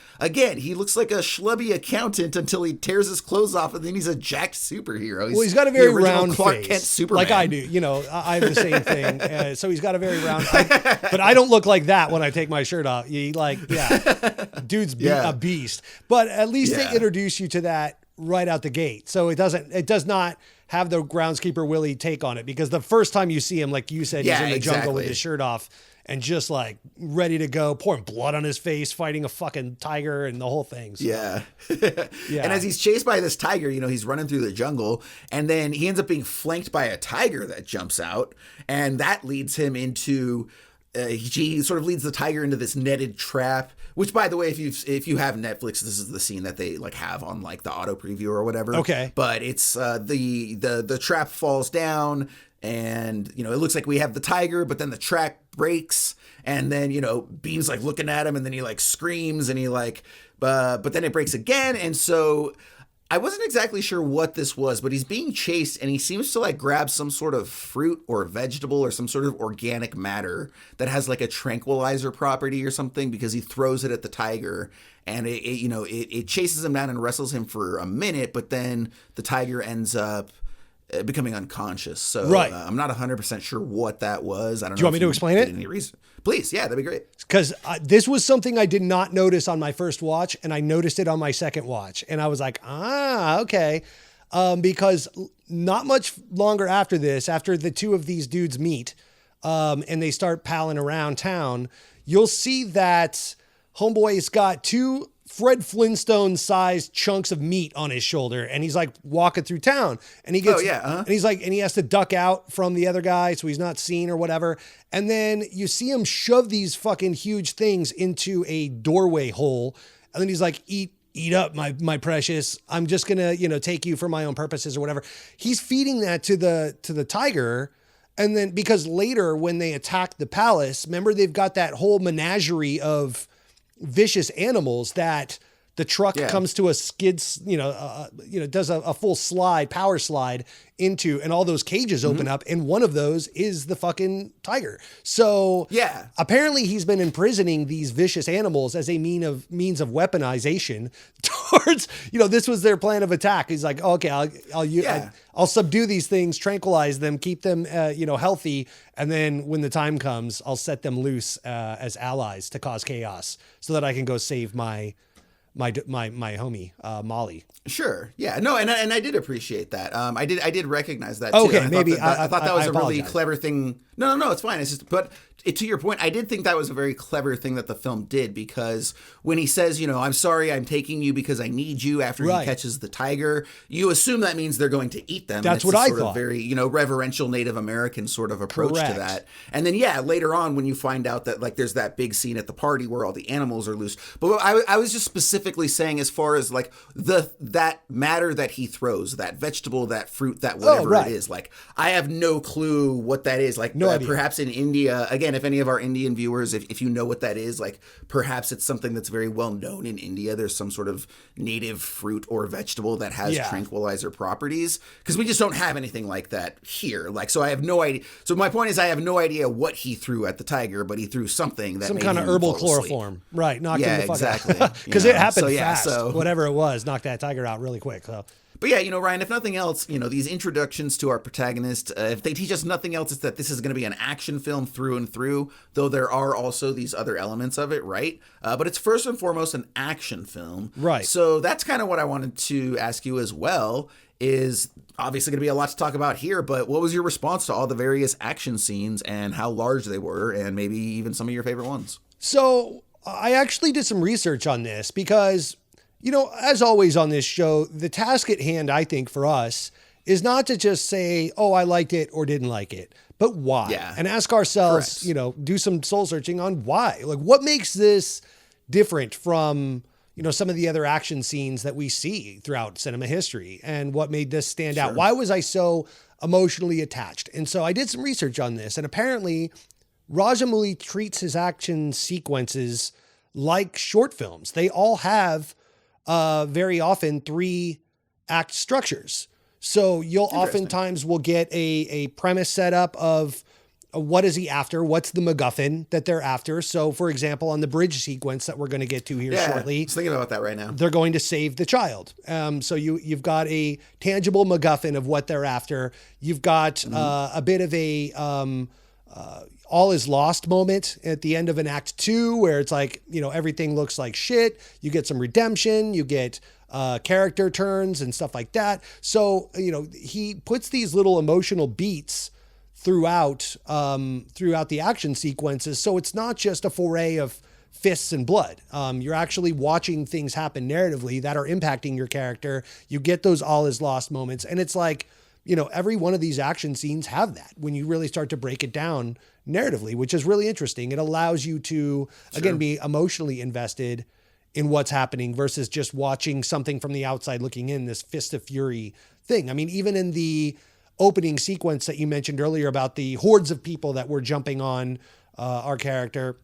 like a schlubby accountant until he tears his clothes off and then he's a jacked superhero. He's got a very round Clark face. Kent Superman. Like I do, I have the same thing. So he's got a very round, but I don't look like that when I take my shirt off. Dude's a beast. But at least they introduce you to that right out the gate. So it does not have the groundskeeper Willie take on it, because the first time you see him, like you said, he's in the jungle with his shirt off and just like ready to go, pouring blood on his face, fighting a fucking tiger and the whole thing. So, yeah. And as he's chased by this tiger, he's running through the jungle, and then he ends up being flanked by a tiger that jumps out, and that leads him into he sort of leads the tiger into this netted trap, which, by the way, if you have Netflix, this is the scene that they like have on like the auto preview or whatever. Okay. But it's the trap falls down, and it looks like we have the tiger, but then the trap breaks, and then Bean's like looking at him, and then he like screams, and he like but then it breaks again, and so I wasn't exactly sure what this was, but he's being chased, and he seems to like grab some sort of fruit or vegetable or some sort of organic matter that has like a tranquilizer property or something, because he throws it at the tiger, and it chases him down and wrestles him for a minute, but then the tiger ends up becoming unconscious. So right. I'm not 100% sure what that was. I don't know. Do you want me to explain it? Any reason? Please. Yeah, that'd be great. Because this was something I did not notice on my first watch, and I noticed it on my second watch. And I was like, okay. Because not much longer after this, after the two of these dudes meet and they start palling around town, you'll see that Homeboy's got two Fred Flintstone-sized chunks of meat on his shoulder, and he's like walking through town, and he gets, and he's like, and he has to duck out from the other guy so he's not seen or whatever. And then you see him shove these fucking huge things into a doorway hole, and then he's like, eat up, my precious. I'm just gonna, take you for my own purposes or whatever. He's feeding that to the tiger. And then because later when they attack the palace, remember they've got that whole menagerie of vicious animals that the truck comes to a skid, does a full power slide into, and all those cages open up, and one of those is the fucking tiger. So apparently he's been imprisoning these vicious animals as a means of weaponization towards, this was their plan of attack. He's like, okay, I'll subdue these things, tranquilize them, keep them, healthy. And then when the time comes, I'll set them loose as allies to cause chaos so that I can go save my homie, Molly. Sure. Yeah. No, and I did appreciate that. I did recognize that too. Okay, maybe I thought that was a really clever thing. No, it's fine. It's just, but to your point, I did think that was a very clever thing that the film did, because when he says, I'm sorry, I'm taking you because I need you, after he catches the tiger, you assume that means they're going to eat them. That's what I thought. Very, reverential Native American sort of approach to that. And then, later on when you find out that like there's that big scene at the party where all the animals are loose. But I was just specifically saying, as far as like that matter that he throws, that vegetable, that fruit, that whatever it is, like I have no clue what that is. Like perhaps in India, again, if any of our Indian viewers, if you know what that is, like perhaps it's something that's very well known in India. There's some sort of native fruit or vegetable that has tranquilizer properties, because we just don't have anything like that here. Like, so I have no idea. So my point is, I have no idea what he threw at the tiger, but he threw something that some made kind of him herbal fall asleep. chloroform, right? Knocked him the fuck exactly. out. Because it happened fast. So whatever it was, knocked that tiger out really quick. So. But yeah, Ryan, if nothing else, these introductions to our protagonist, if they teach us nothing else, it's that this is going to be an action film through and through, though there are also these other elements of it, right? But it's first and foremost an action film. Right. So that's kind of what I wanted to ask you as well, is obviously going to be a lot to talk about here, but what was your response to all the various action scenes and how large they were, and maybe even some of your favorite ones? So I actually did some research on this because, as always on this show, the task at hand, I think, for us is not to just say, oh, I liked it or didn't like it, but why? Yeah. And ask ourselves, do some soul searching on why. Like, what makes this different from, some of the other action scenes that we see throughout cinema history, and what made this stand out? Why was I so emotionally attached? And so I did some research on this, and apparently Rajamouli treats his action sequences like short films. They all have very often 3-act structures. So you'll oftentimes will get a premise set up of what is he after? What's the MacGuffin that they're after? So for example, on the bridge sequence that we're going to get to here shortly. I was thinking about that right now. They're going to save the child. So you've got a tangible MacGuffin of what they're after. You've got a bit of a all is lost moment at the end of an act 2, where it's like, everything looks like shit. You get some redemption, you get character turns and stuff like that. So, he puts these little emotional beats throughout the action sequences. So it's not just a foray of fists and blood. You're actually watching things happen narratively that are impacting your character. You get those all is lost moments. And it's like, every one of these action scenes have that when you really start to break it down narratively, which is really interesting. It allows you to, again, be emotionally invested in what's happening versus just watching something from the outside looking in, this fist of fury thing. I mean, even in the opening sequence that you mentioned earlier about the hordes of people that were jumping on our character,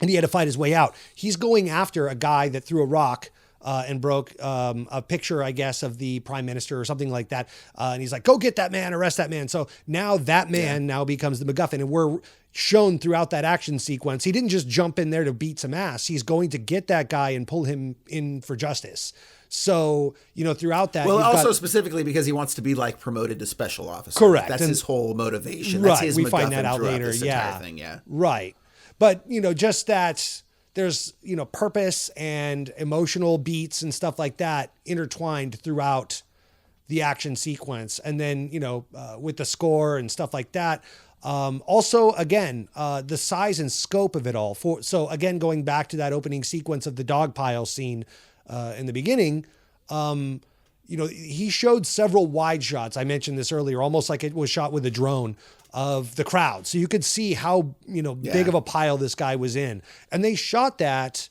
and he had to fight his way out. He's going after a guy that threw a rock and broke a picture, I guess, of the prime minister or something like that. And he's like, go get that man, arrest that man. So now that man now becomes the MacGuffin. And we're shown throughout that action sequence, he didn't just jump in there to beat some ass. He's going to get that guy and pull him in for justice. So, throughout that. Well, also specifically because he wants to be like promoted to special officer. Correct. That's his whole motivation. Right. That's his we MacGuffin find that out later. This entire thing. Yeah. Right. But, just that there's, purpose and emotional beats and stuff like that intertwined throughout the action sequence. And then, with the score and stuff like that. Also, again, the size and scope of it all. So again, going back to that opening sequence of the dog pile scene in the beginning, he showed several wide shots. I mentioned this earlier, almost like it was shot with a drone of the crowd. So you could see how, big of a pile this guy was in. And they shot that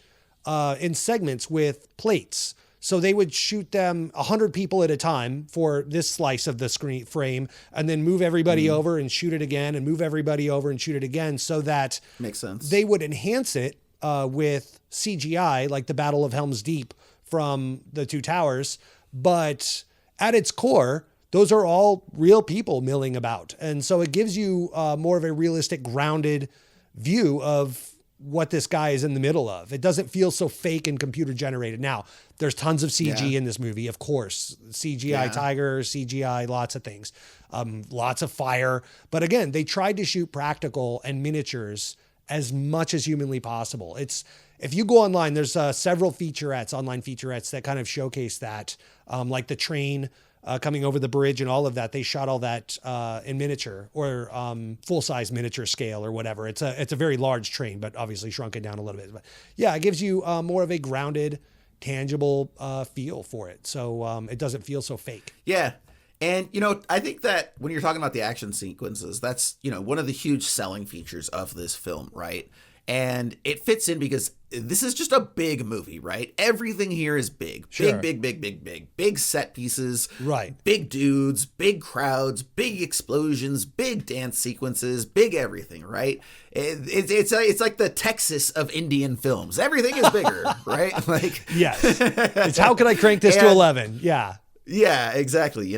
in segments with plates. So they would shoot them 100 people at a time for this slice of the screen frame, and then move everybody over and shoot it again, and move everybody over and shoot it again, so that makes sense. They would enhance it with CGI, like the Battle of Helm's Deep from the Two Towers. But at its core, those are all real people milling about. And so it gives you more of a realistic, grounded view of what this guy is in the middle of. It doesn't feel so fake and computer generated. Now, there's tons of CG in this movie, of course. CGI tiger, CGI, lots of things, lots of fire. But again, they tried to shoot practical and miniatures as much as humanly possible. If you go online, there's several online featurettes that kind of showcase that, like the train coming over the bridge and all of that. They shot all that in miniature or full-size miniature scale or whatever. It's a very large train, but obviously shrunken down a little bit. But yeah, it gives you more of a grounded, tangible feel for it. So it doesn't feel so fake. Yeah. And, I think that when you're talking about the action sequences, that's, one of the huge selling features of this film, right? And it fits in because this is just a big movie, right? Everything here is big. Sure. Big set pieces. Right. Big dudes, big crowds, big explosions, big dance sequences, big everything, right? It's like the Texas of Indian films. Everything is bigger, right? Like yes. It's how can I crank this to 11? Yeah. Yeah, exactly,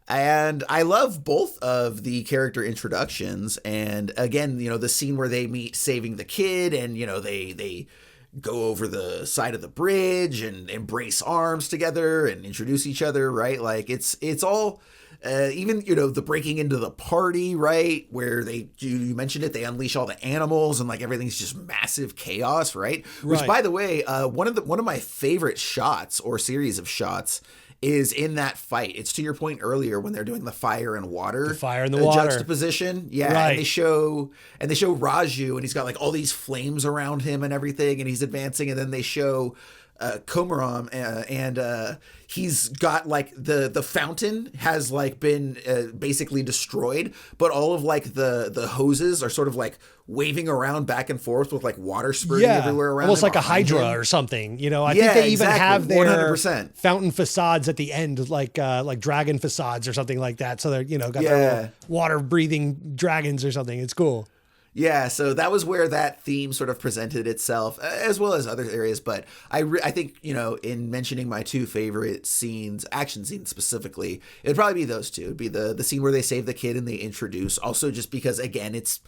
And I love both of the character introductions. And again, the scene where they meet saving the kid and, they go over the side of the bridge and embrace arms together and introduce each other, right? Like it's all, even, the breaking into the party, right? Where you mentioned it, they unleash all the animals and like everything's just massive chaos, right? Which, by the way, one of my favorite shots or series of shots is in that fight. It's to your point earlier when they're doing the fire and water. The fire and the water. Juxtaposition. Yeah. Right. And they show Raju and he's got like all these flames around him and everything and he's advancing, and then they show Komaram and he's got like the fountain has like been basically destroyed, but all of like the hoses are sort of like waving around back and forth with like water spurting everywhere around. Almost like a hydra or something, I think they even have their 100%. Fountain facades at the end, like dragon facades or something like that. So they're, got their water breathing dragons or something. It's cool. Yeah, so that was where that theme sort of presented itself, as well as other areas. But I think, in mentioning my two favorite scenes, action scenes specifically, it'd probably be those two. It'd be the scene where they save the kid and they introduce. Also, just because, again, it's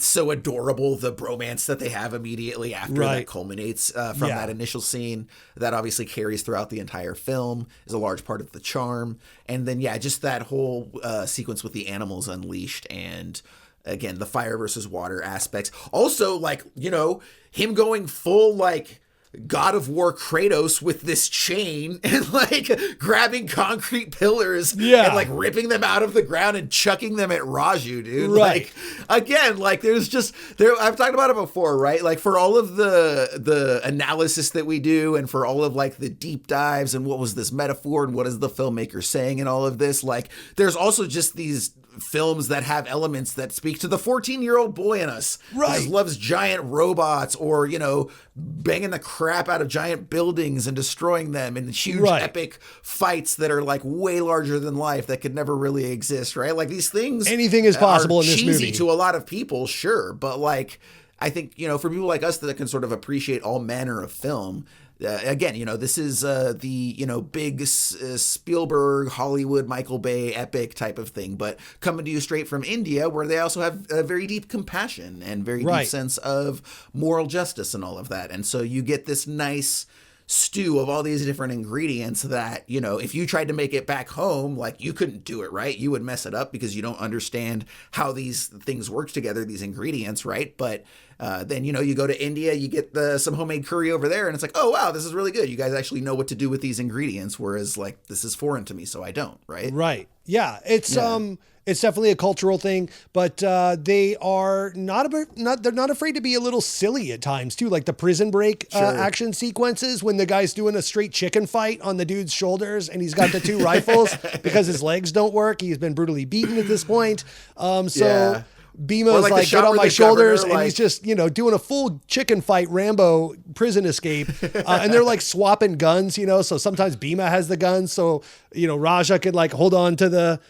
so adorable, the bromance that they have immediately after that culminates from that initial scene that obviously carries throughout the entire film, is a large part of the charm. And then, just that whole sequence with the animals unleashed and... Again, the fire versus water aspects. Also, like, him going full, like, God of War Kratos with this chain and like grabbing concrete pillars and like ripping them out of the ground and chucking them at Raju, dude. Right. Like, again, like there's just there. I've talked about it before, right? Like for all of the analysis that we do and for all of like the deep dives and what was this metaphor and what is the filmmaker saying and all of this, like there's also just these films that have elements that speak to the 14-year-old boy in us. Right. Who loves giant robots or, you know, banging the crap out of giant buildings and destroying them in huge epic fights that are like way larger than life that could never really exist, right? Like these things. Anything is possible in this movie. Cheesy to a lot of people, sure. But like, I think, you know, for people like us that can sort of appreciate all manner of film, again, you know, this is the, you know, big Spielberg, Hollywood, Michael Bay epic type of thing, but coming to you straight from India, where they also have a very deep compassion and very deep sense of moral justice and all of that. And so you get this nice stew of all these different ingredients that, you know, if you tried to make it back home, like you couldn't do it, right? You would mess it up because you don't understand how these things work together, these ingredients, right? But then, you know, you go to India, you get some homemade curry over there and it's like, oh, wow, this is really good. You guys actually know what to do with these ingredients. Whereas like, this is foreign to me, so I don't, right? Right. Yeah. It's definitely a cultural thing, but they are they're not afraid to be a little silly at times too. Like the Prison Break action sequences when the guy's doing a straight chicken fight on the dude's shoulders and he's got the two rifles because his legs don't work. He's been brutally beaten at this point. Bima's like get on my shoulders, and he's just, you know, doing a full chicken fight Rambo prison escape. And they're like swapping guns, you know, so sometimes Bima has the gun. So, you know, Raja could like hold on to the,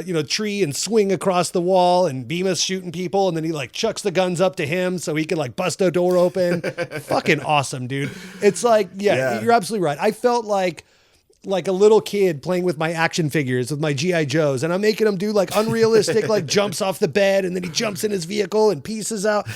you know, tree and swing across the wall, and Bima's shooting people. And then he like chucks the guns up to him so he can like bust a door open. Fucking awesome, dude. It's like, you're absolutely right. I felt like a little kid playing with my action figures, with my G.I. Joes, and I'm making him do like unrealistic, like jumps off the bed and then he jumps in his vehicle and pieces out,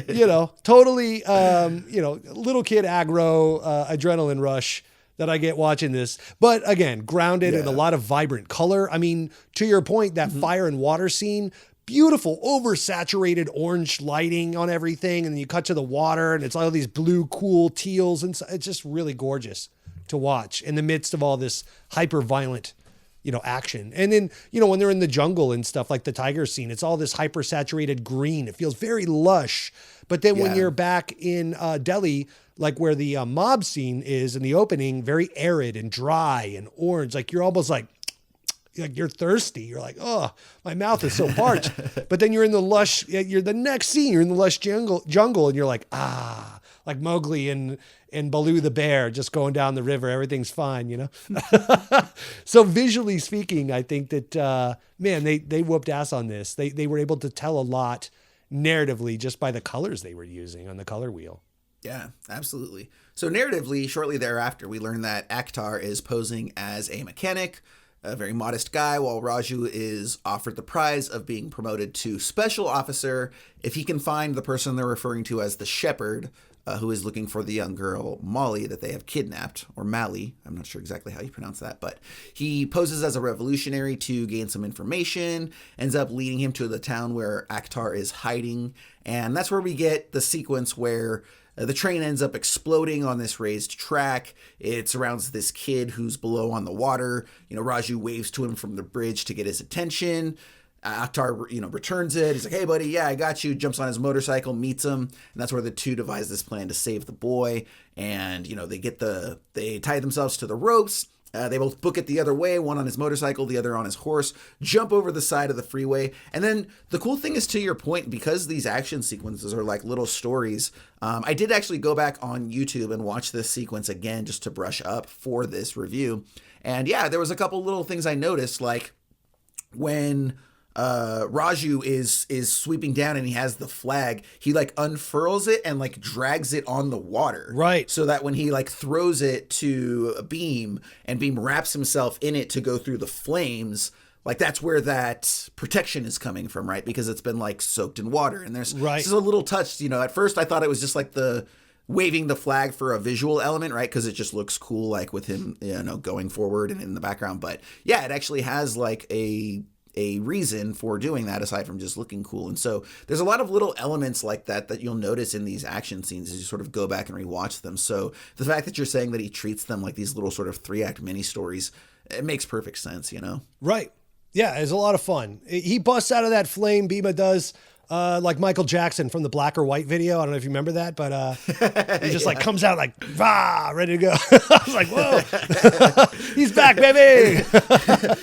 you know, totally, you know, little kid aggro, adrenaline rush that I get watching this. But again, grounded in a lot of vibrant color. I mean, to your point, that fire and water scene, beautiful, oversaturated orange lighting on everything. And then you cut to the water and it's all these blue, cool teals. And it's just really gorgeous to watch in the midst of all this hyper violent, you know, action. And then, you know, when they're in the jungle and stuff like the tiger scene, it's all this hyper saturated green. It feels very lush. But then when you're back in Delhi, like where the mob scene is in the opening, very arid and dry and orange, like you're almost like you're thirsty. You're like, oh, my mouth is so parched. But then you're in the lush, you're the next scene, you're in the lush jungle and you're like, ah, like Mowgli and Baloo the bear just going down the river. Everything's fine, you know? So visually speaking, I think that, man, they whooped ass on this. They were able to tell a lot narratively just by the colors they were using on the color wheel. Yeah, absolutely. So narratively, shortly thereafter, we learn that Akhtar is posing as a mechanic, a very modest guy, while Raju is offered the prize of being promoted to special officer if he can find the person they're referring to as the shepherd, who is looking for the young girl, Molly, that they have kidnapped, or Mali. I'm not sure exactly how you pronounce that, but he poses as a revolutionary to gain some information, ends up leading him to the town where Akhtar is hiding, and that's where we get the sequence where the train ends up exploding on this raised track. It surrounds this kid who's below on the water. You know, Raju waves to him from the bridge to get his attention. Akhtar, you know, returns it. He's like, hey, buddy, yeah, I got you. Jumps on his motorcycle, meets him. And that's where the two devise this plan to save the boy. And, you know, they tie themselves to the ropes. They both book it the other way, one on his motorcycle, the other on his horse, jump over the side of the freeway. And then the cool thing is, to your point, because these action sequences are like little stories, I did actually go back on YouTube and watch this sequence again just to brush up for this review. And yeah, there was a couple little things I noticed, like when Raju is sweeping down and he has the flag, he like unfurls it and like drags it on the water. Right. So that when he like throws it to Beam and Beam wraps himself in it to go through the flames, like that's where that protection is coming from, right? Because it's been like soaked in water. And there's just a little touch, you know, at first I thought it was just like the waving the flag for a visual element, right? Because it just looks cool, like with him, you know, going forward and in the background. But yeah, it actually has like a a reason for doing that aside from just looking cool. And so there's a lot of little elements like that you'll notice in these action scenes as you sort of go back and rewatch them. So the fact that you're saying that he treats them like these little sort of 3-act mini stories, it makes perfect sense, you know? Right. Yeah, it's a lot of fun. He busts out of that flame, Bima does, like Michael Jackson from the Black or White video. I don't know if you remember that, but he just like comes out like, rah, ready to go. I was like, whoa, he's back, baby.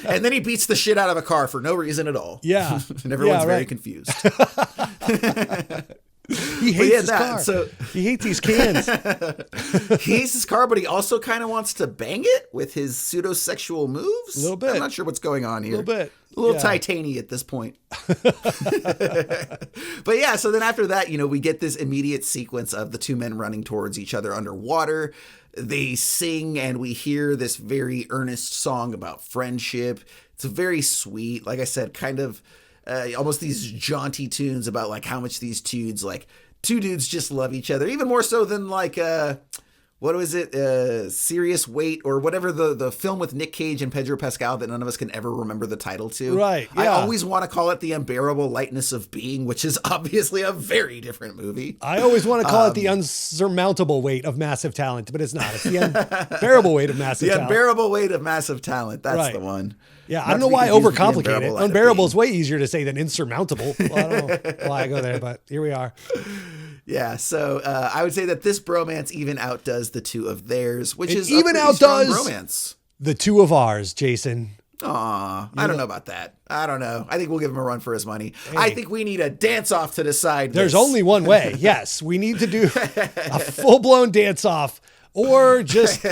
And then he beats the shit out of a car for no reason at all. Yeah. And everyone's very confused. He hates his car. So he hates these cans. He hates his car, but he also kind of wants to bang it with his pseudo-sexual moves. A little bit. I'm not sure what's going on here. A little bit. A little titany at this point. But yeah, so then after that, we get this immediate sequence of the two men running towards each other underwater. They sing and we hear this very earnest song about friendship. It's very sweet. Like I said, kind of almost these jaunty tunes about like how much these two dudes just love each other, even more so than like what was it, Serious Weight or whatever the film with Nick Cage and Pedro Pascal that none of us can ever remember the title to. Right. Yeah. I always want to call it The Unbearable Lightness of Being, which is obviously a very different movie. I always want to call it The Unsurmountable Weight of Massive Talent, but it's not. It's The Unbearable Weight of Massive Talent. The Unbearable Weight of Massive Talent. That's the one. Yeah, I don't know why I overcomplicate it. Unbearable is way easier to say than insurmountable. Well, I don't know why I go there, but here we are. Yeah, so I would say that this bromance even outdoes the two of theirs, which is even a pretty strong outdoes bromance. The two of ours, Jason. Aw, I don't know about that. I don't know. I think we'll give him a run for his money. Hey. I think we need a dance-off to decide There's only one way. Yes, we need to do a full-blown dance-off. Or just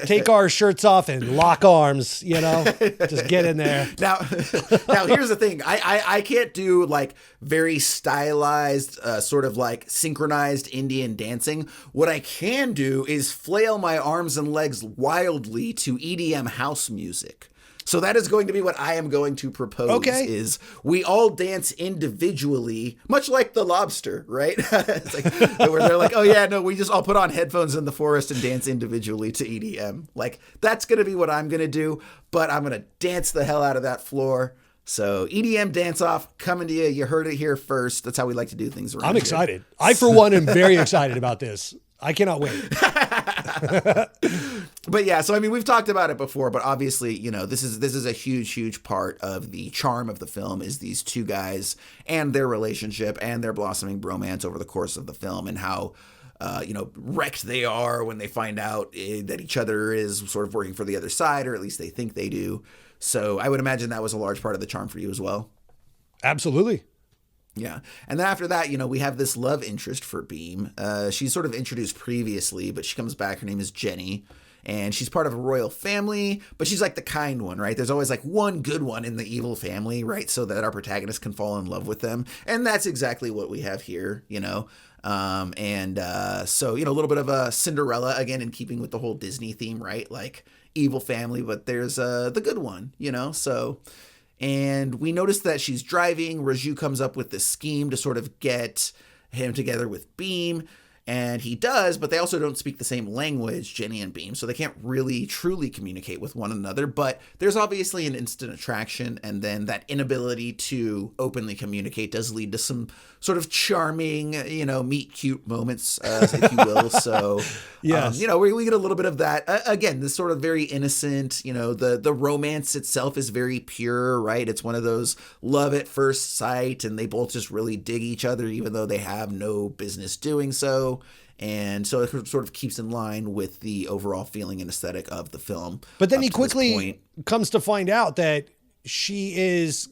take our shirts off and lock arms, just get in there. Now here's the thing. I can't do like very stylized, sort of like synchronized Indian dancing. What I can do is flail my arms and legs wildly to EDM house music. So that is going to be what I am going to propose. Okay. Is we all dance individually, much like the Lobster, right? It's like where they're like, oh yeah, no, we just all put on headphones in the forest and dance individually to EDM. Like that's going to be what I'm going to do, but I'm going to dance the hell out of that floor. So EDM dance off coming to you. You heard it here first. That's how we like to do things around I'm here. excited. I, for one, am very excited about this. I cannot wait. But yeah, so I mean, we've talked about it before, but obviously, this is a huge part of the charm of the film is these two guys and their relationship and their blossoming bromance over the course of the film and how, wrecked they are when they find out that each other is sort of working for the other side, or at least they think they do. So I would imagine that was a large part of the charm for you as well. Absolutely. Yeah. And then after that, we have this love interest for Beam. She's sort of introduced previously, but she comes back. Her name is Jenny. And she's part of a royal family, but she's like the kind one, right? There's always like one good one in the evil family, right? So that our protagonist can fall in love with them. And that's exactly what we have here, So, a little bit of a Cinderella, again, in keeping with the whole Disney theme, right? Like evil family, but there's the good one, So... And we notice that she's driving. Raju comes up with this scheme to sort of get him together with Beam. And he does, but they also don't speak the same language, Jenny and Beam. So they can't really truly communicate with one another. But there's obviously an instant attraction. And then that inability to openly communicate does lead to some sort of charming, meet cute moments, if you will. So, yes. We get a little bit of that. Again, this sort of very innocent, the romance itself is very pure, right? It's one of those love at first sight, and they both just really dig each other, even though they have no business doing so. And so it sort of keeps in line with the overall feeling and aesthetic of the film. But then he quickly comes to find out that she is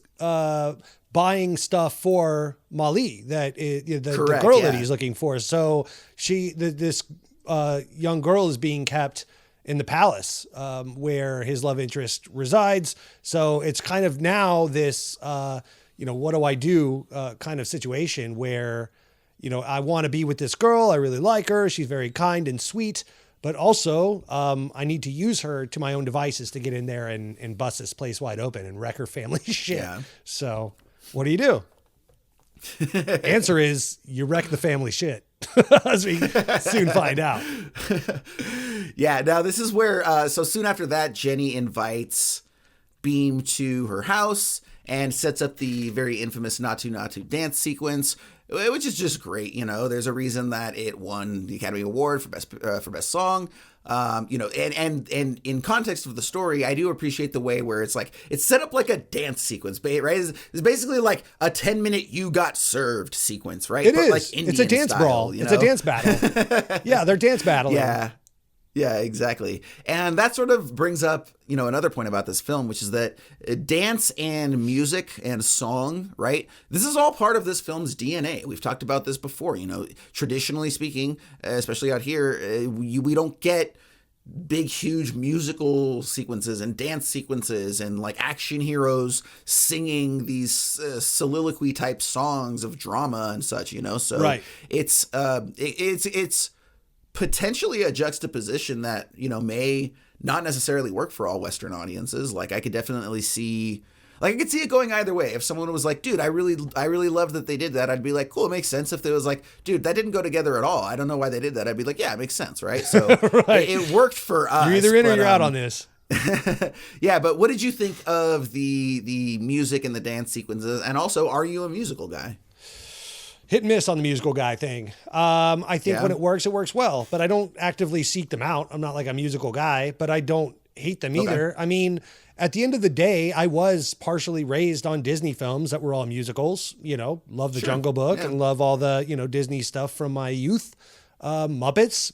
buying stuff for Mali, the girl that he's looking for. So this young girl is being kept in the palace where his love interest resides. So it's kind of now this, what do I do kind of situation where, I want to be with this girl. I really like her. She's very kind and sweet. But also, I need to use her to my own devices to get in there and bust this place wide open and wreck her family shit. Yeah. So what do you do? Answer is you wreck the family shit, as we soon find out. Yeah. Now this is where, so soon after that, Jenny invites Beam to her house, and sets up the very infamous Natu Natu dance sequence, which is just great. There's a reason that it won the Academy Award for best song. And in context of the story, I do appreciate the way where it's set up like a dance sequence, right? It's basically like a 10-minute "you got served" sequence, right? It is. Like Indian it's a dance style, brawl. It's a dance battle. Yeah, they're dance battling. Yeah, exactly. And that sort of brings up, another point about this film, which is that dance and music and song, right? This is all part of this film's DNA. We've talked about this before, traditionally speaking, especially out here, we don't get big, huge musical sequences and dance sequences and like action heroes singing these soliloquy type songs of drama and such, So right. It's potentially a juxtaposition that, may not necessarily work for all Western audiences. Like I could definitely see, I could see it going either way. If someone was like, dude, I really love that they did that, I'd be like, cool, it makes sense. If they was like, dude, that didn't go together at all, I don't know why they did that, I'd be like, yeah, it makes sense, right? So right. it worked for us. You're either in or you're out on this. Yeah, but what did you think of the music and the dance sequences? And also, are you a musical guy? Hit and miss on the musical guy thing. I think when it works well, but I don't actively seek them out. I'm not like a musical guy, but I don't hate them either. I mean, at the end of the day, I was partially raised on Disney films that were all musicals, love the Jungle Book and love all the, Disney stuff from my youth. Muppets,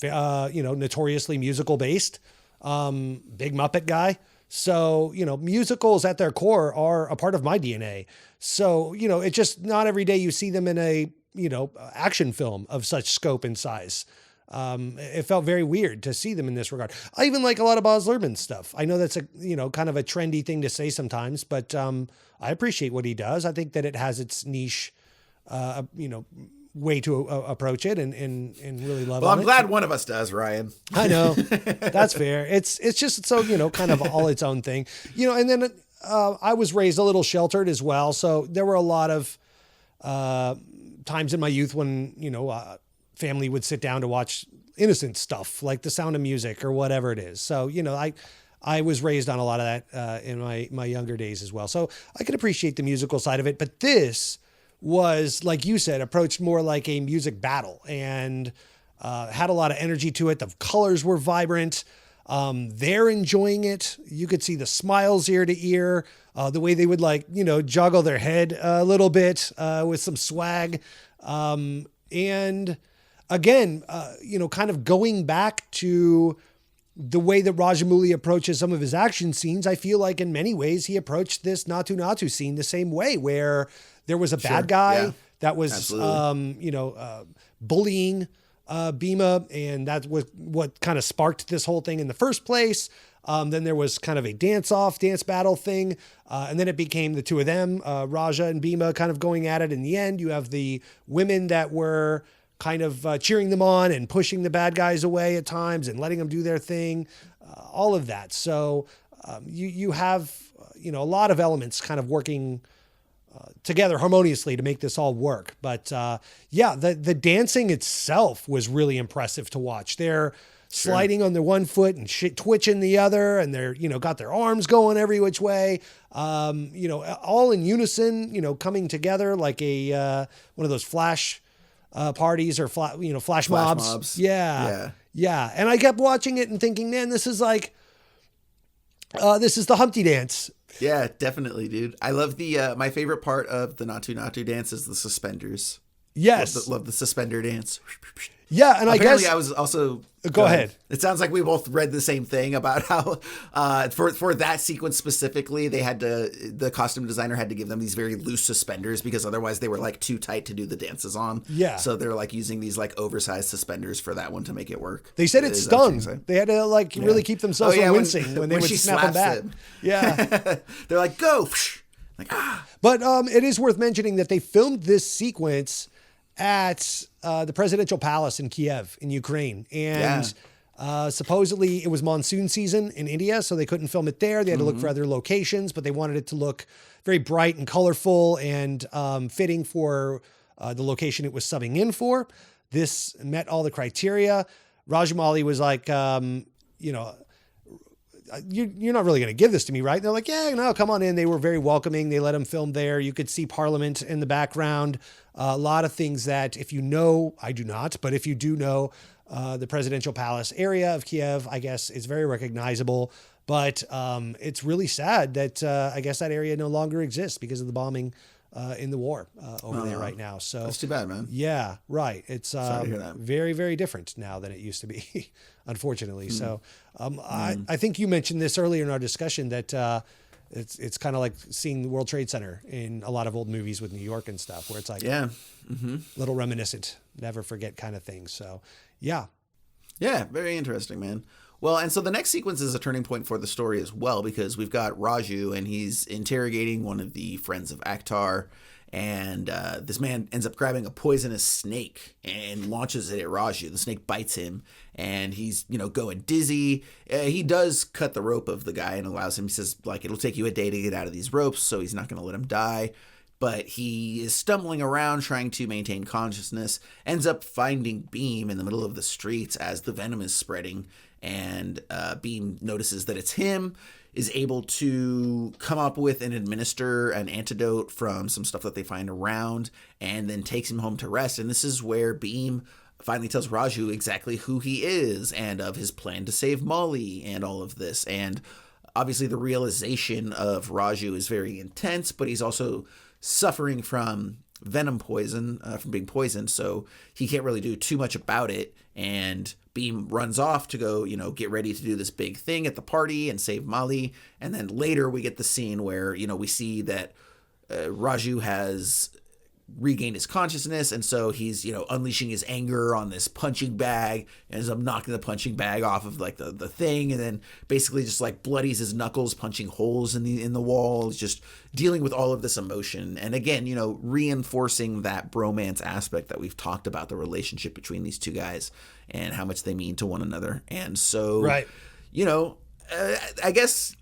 notoriously musical based, big Muppet guy. So, musicals at their core are a part of my DNA. So, it's just not every day you see them in a, action film of such scope and size. It felt very weird to see them in this regard. I even like a lot of Baz Luhrmann's stuff. I know that's a, kind of a trendy thing to say sometimes, but I appreciate what he does. I think that it has its niche, way to approach it and really love it. Well, I'm glad one of us does, Ryan. I know. That's fair. It's just so, kind of all its own thing, and then I was raised a little sheltered as well. So there were a lot of times in my youth when, family would sit down to watch innocent stuff like The Sound of Music or whatever it is. So, I was raised on a lot of that in my younger days as well. So I could appreciate the musical side of it, but this was, like you said, approached more like a music battle and had a lot of energy to it. The colors were vibrant. They're enjoying it. You could see the smiles ear to ear, the way they would joggle their head a little bit with some swag. And again, kind of going back to the way that Rajamouli approaches some of his action scenes, I feel like in many ways he approached this Natu Natu scene the same way, where there was a bad guy that was, bullying Bhima, and that was what kind of sparked this whole thing in the first place. Then there was kind of a dance battle thing. And then it became the two of them, Raja and Bhima, kind of going at it in the end. You have the women that were kind of cheering them on and pushing the bad guys away at times and letting them do their thing, all of that. So you have, a lot of elements kind of working together harmoniously to make this all work. But the dancing itself was really impressive to watch. They're sliding on their one foot and twitching the other, and they're, got their arms going every which way, all in unison, coming together like a one of those flash parties or flash mobs. Yeah. And I kept watching it and thinking, man, this is like, this is the Humpty Dance. Yeah, definitely, dude. I love the, my favorite part of the Natu Natu dance is the suspenders. Yes. Love the suspender dance. Yeah, and apparently I was also... Go ahead. It sounds like we both read the same thing about how for that sequence specifically, the costume designer had to give them these very loose suspenders because otherwise they were like too tight to do the dances on. Yeah. So they're like using these like oversized suspenders for that one to make it work. They said it stung. They had to really keep themselves from wincing when they would snap them back. Yeah. They're like, go. Like, ah. But it is worth mentioning that they filmed this sequence at the presidential palace in Kiev in Ukraine. And supposedly it was monsoon season in India, so they couldn't film it there. They had to look for other locations, but they wanted it to look very bright and colorful and fitting for the location it was subbing in for. This met all the criteria. Rajamouli was like, you're not really going to give this to me, right? And they're like, yeah, no, come on in. They were very welcoming. They let him film there. You could see Parliament in the background. A lot of things that if you know, I do not, but if you do know the presidential palace area of Kiev, I guess is very recognizable. But it's really sad that I guess that area no longer exists because of the bombing in the war over there right now. So that's too bad, man. Yeah, right. It's Sorry to hear that. very, very different now than it used to be, unfortunately. So I think you mentioned this earlier in our discussion that it's kind of like seeing the World Trade Center in a lot of old movies with New York and stuff, where it's like little reminiscent, never forget kind of thing. So yeah. Yeah, very interesting, man. Well, and so the next sequence is a turning point for the story as well, because we've got Raju and he's interrogating one of the friends of Akhtar, and this man ends up grabbing a poisonous snake and launches it at Raju. The snake bites him and he's, going dizzy. He does cut the rope of the guy and allows him, he says, like, it'll take you a day to get out of these ropes, so he's not going to let him die. But he is stumbling around trying to maintain consciousness, ends up finding Beam in the middle of the streets as the venom is spreading, and Beam notices that it's him, is able to come up with and administer an antidote from some stuff that they find around, and then takes him home to rest. And this is where Beam finally tells Raju exactly who he is and of his plan to save Molly and all of this. And obviously the realization of Raju is very intense, but he's also suffering from venom poison, from being poisoned, so he can't really do too much about it. And Beam runs off to go, get ready to do this big thing at the party and save Molly. And then later we get the scene where, we see that Raju has regained his consciousness, and so he's unleashing his anger on this punching bag, and ends up knocking the punching bag off of like the thing, and then basically just like bloodies his knuckles punching holes in the wall. He's just dealing with all of this emotion, and again reinforcing that bromance aspect that we've talked about, the relationship between these two guys and how much they mean to one another. And so right, I guess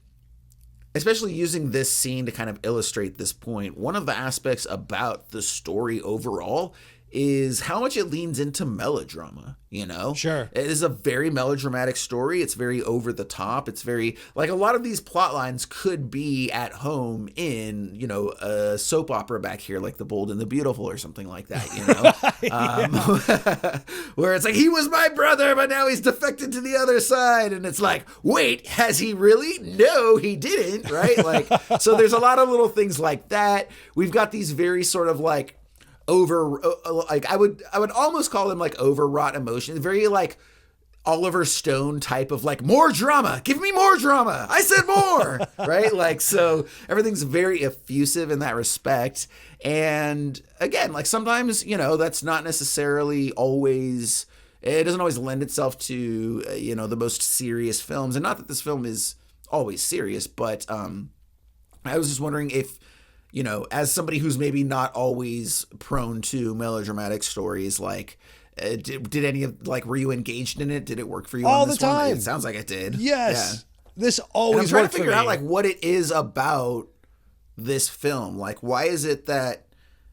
especially using this scene to kind of illustrate this point, one of the aspects about the story overall is how much it leans into melodrama, Sure. It is a very melodramatic story. It's very over the top. It's very, like, a lot of these plot lines could be at home in, a soap opera back here, like The Bold and the Beautiful or something like that, where it's like, he was my brother, but now he's defected to the other side. And it's like, wait, has he really? No, he didn't, right? Like, so there's a lot of little things like that. We've got these very sort of like, I would almost call them like overwrought emotion, very like Oliver Stone type of like, more drama, give me more drama, I said more, right? Like, so everything's very effusive in that respect. And again, like sometimes, that's not necessarily always, it doesn't always lend itself to, the most serious films. And not that this film is always serious, but I was just wondering if, as somebody who's maybe not always prone to melodramatic stories, like, did any of, like, were you engaged in it? Did it work for you all on this the time? One? It sounds like it did. Yes. Yeah. This And always I'm trying to worked for figure me. out, like, what it is about this film. Like, why is it that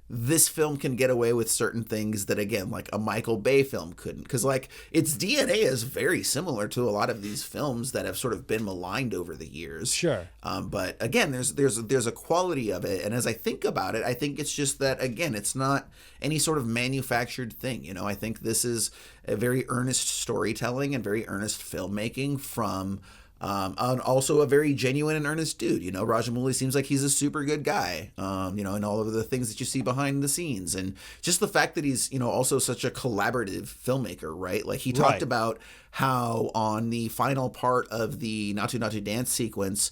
this film can get away with certain things that, again, like a Michael Bay film couldn't? Because, like, its DNA is very similar to a lot of these films that have sort of been maligned over the years. Sure. But again, there's a quality of it, and as I think about it, I think it's just that, again, it's not any sort of manufactured thing. I think this is a very earnest storytelling and very earnest filmmaking from and also a very genuine and earnest dude. Rajamouli seems like he's a super good guy, and all of the things that you see behind the scenes. And just the fact that he's, also such a collaborative filmmaker, right? Like he talked about how on the final part of the Natu Natu dance sequence,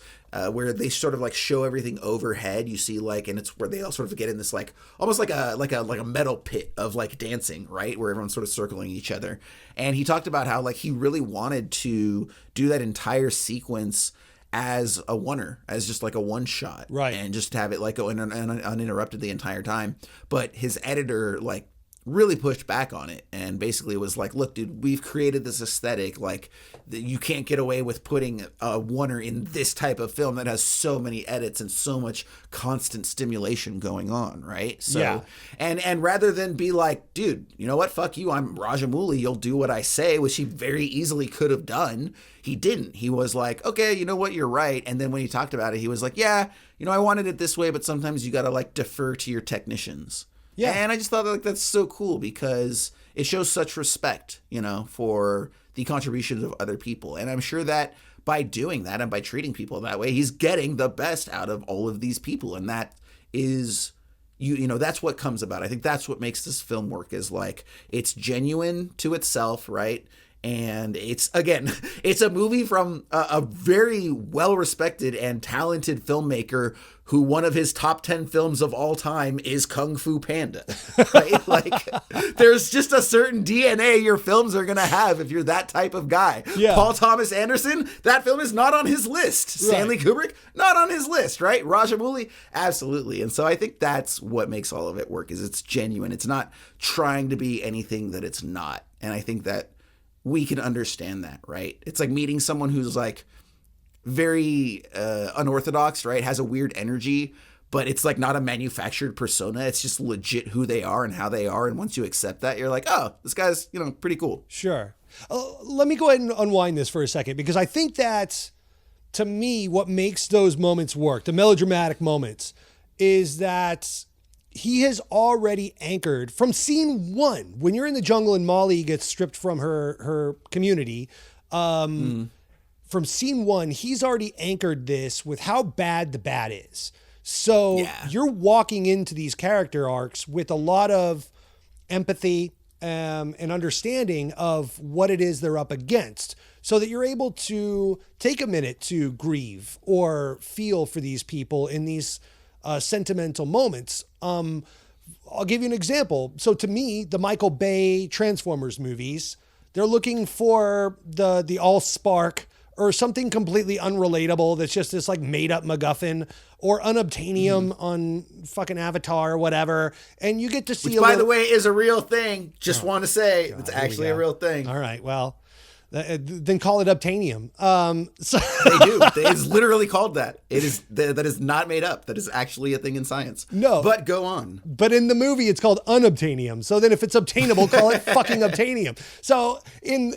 where they sort of like show everything overhead, you see like, and it's where they all sort of get in this like almost like a metal pit of like dancing, right, where everyone's sort of circling each other. And he talked about how like he really wanted to do that entire sequence as a oneer, as just like a one shot, right, and just have it like go uninterrupted the entire time. But his editor like really pushed back on it and basically was like, look, dude, we've created this aesthetic. Like, you can't get away with putting a oneer in this type of film that has so many edits and so much constant stimulation going on, right? So, Yeah. and rather than be like, dude, you know what? Fuck you. I'm Rajamouli. You'll do what I say, which he very easily could have done. He didn't. He was like, okay, you know what? You're right. And then when he talked about it, he was like, yeah, you know, I wanted it this way, but sometimes you got to like defer to your technicians. Yeah. And I just thought like that's so cool because it shows such respect, you know, for the contributions of other people. And I'm sure that by doing that and by treating people that way, he's getting the best out of all of these people. And that is, you know, that's what comes about. I think that's what makes this film work, is like, it's genuine to itself, right? And it's, again, it's a movie from a very well-respected and talented filmmaker who one of his top 10 films of all time is Kung Fu Panda, right? Like, there's just a certain DNA your films are going to have if you're that type of guy. Yeah. Paul Thomas Anderson, that film is not on his list. Right. Stanley Kubrick, not on his list, right? Rajamouli, absolutely. And so I think that's what makes all of it work, is it's genuine. It's not trying to be anything that it's not. And I think that we can understand that, right? It's like meeting someone who's like very unorthodox, right? Has a weird energy, but it's like not a manufactured persona. It's just legit who they are and how they are. And once you accept that, you're like, oh, this guy's, you know, pretty cool. Sure. Let me go ahead and unwind this for a second, because I think that, to me, what makes those moments work, the melodramatic moments, is that he has already anchored from scene one. When you're in the jungle and Molly gets stripped from her community, from scene one, he's already anchored this with how bad the bad is. So you're walking into these character arcs with a lot of empathy and understanding of what it is they're up against, so that you're able to take a minute to grieve or feel for these people in these sentimental moments. I'll give you an example. So to me, the Michael Bay Transformers movies, they're looking for the Allspark or something completely unrelatable that's just this like made up MacGuffin, or unobtainium on fucking Avatar or whatever. And you get to see, which, by the way, is a real thing. Just want to say, it's actually a real thing. All right. Well, then call it obtainium. So they do. It's literally called that. It is that is not made up. That is actually a thing in science. No, but go on. But in the movie, it's called unobtainium. So then, if it's obtainable, call it fucking obtainium. So in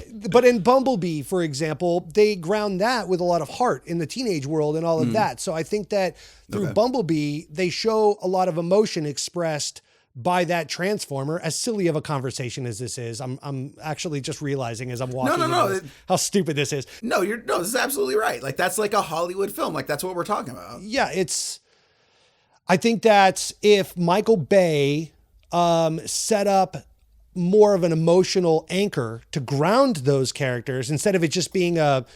Bumblebee, for example, they ground that with a lot of heart in the teenage world and all of that. So I think that through Bumblebee, they show a lot of emotion expressed by that Transformer, as silly of a conversation as this is. I'm actually just realizing as I'm walking No. how stupid this is. No, this is absolutely right. Like, that's like a Hollywood film. Like, that's what we're talking about. Yeah, I think that if Michael Bay set up more of an emotional anchor to ground those characters, instead of it just being a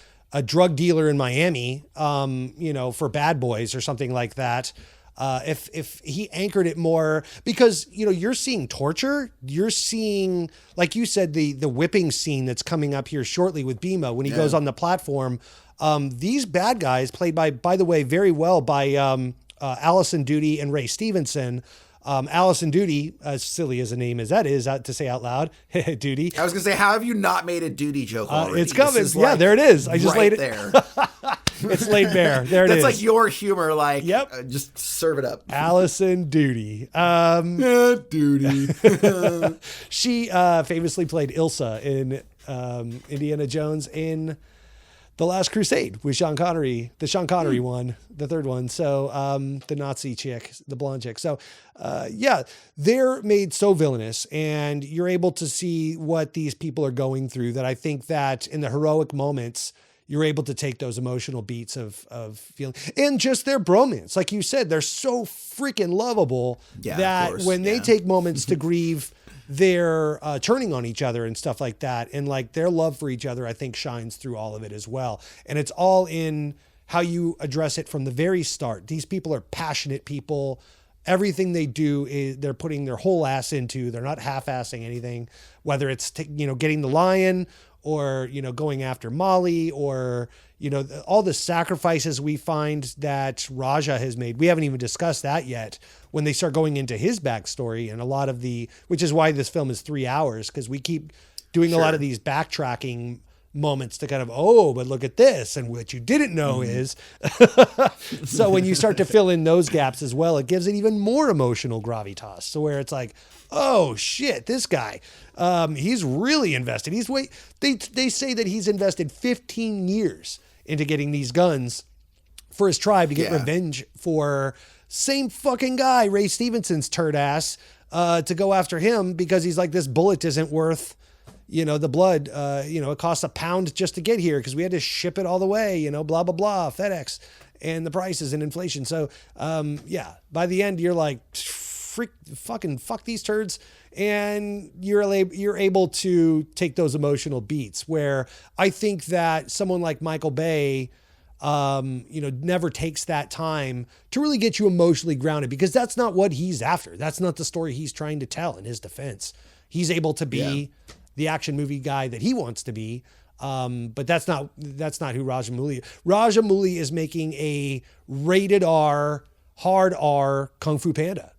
drug dealer in Miami, for Bad Boys or something like that. If he anchored it more, because, you're seeing torture, you're seeing, like you said, the whipping scene that's coming up here shortly with Bima when he goes on the platform. These bad guys, played by the way, very well by Allison Doody and Ray Stevenson. Allison Doody, as silly as a name as that is to say out loud, Doody. I was gonna say, how have you not made a Doody joke already? It's coming. Yeah, there it is. I just laid it there. It's laid bare. There it is. That's like your humor. Like, yep. Just serve it up. Allison Doody. Doody. She famously played Ilsa in Indiana Jones in The Last Crusade with Sean Connery, the Sean Connery one, the third one. So the Nazi chick, the blonde chick. So they're made so villainous, and you're able to see what these people are going through, that I think that in the heroic moments, you're able to take those emotional beats of feeling, and just their bromance. Like you said, they're so freaking lovable that when they take moments to grieve, they're turning on each other and stuff like that. And like their love for each other, I think, shines through all of it as well. And it's all in how you address it from the very start. These people are passionate people. Everything they do is they're putting their whole ass into. They're not half-assing anything, whether it's getting the lion or, going after Molly, or, all the sacrifices we find that Raja has made. We haven't even discussed that yet when they start going into his backstory, and a lot of which is why this film is 3 hours, because we keep doing a lot of these backtracking moments to kind of, but look at this. And what you didn't know is, so when you start to fill in those gaps as well, it gives it even more emotional gravitas. So where it's like, oh shit, this guy, he's really invested. They say that he's invested 15 years into getting these guns for his tribe to get revenge for same fucking guy, Ray Stevenson's turd ass, to go after him because he's like, this bullet isn't worth the blood, it costs £1 just to get here because we had to ship it all the way, blah, blah, blah, FedEx and the prices and inflation. So, by the end, you're like, fuck these turds. And you're able to take those emotional beats where I think that someone like Michael Bay, never takes that time to really get you emotionally grounded, because that's not what he's after. That's not the story he's trying to tell in his defense. He's able to be the action movie guy that he wants to be. But that's not who Rajamouli is. Rajamouli is making a rated R, hard R Kung Fu Panda.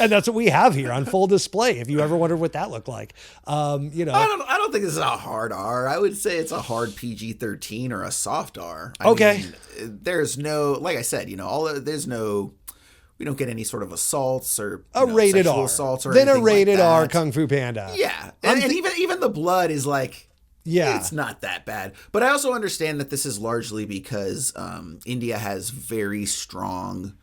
And that's what we have here on full display. If you ever wondered what that looked like, I don't think this is a hard R. I would say it's a hard PG-13 or a soft R. I mean, there's no, like I said, there's no, we don't get any sort of assaults or rated R assaults or then anything a rated like R that. Kung Fu Panda. Yeah, and even the blood is like, it's not that bad. But I also understand that this is largely because India has very strong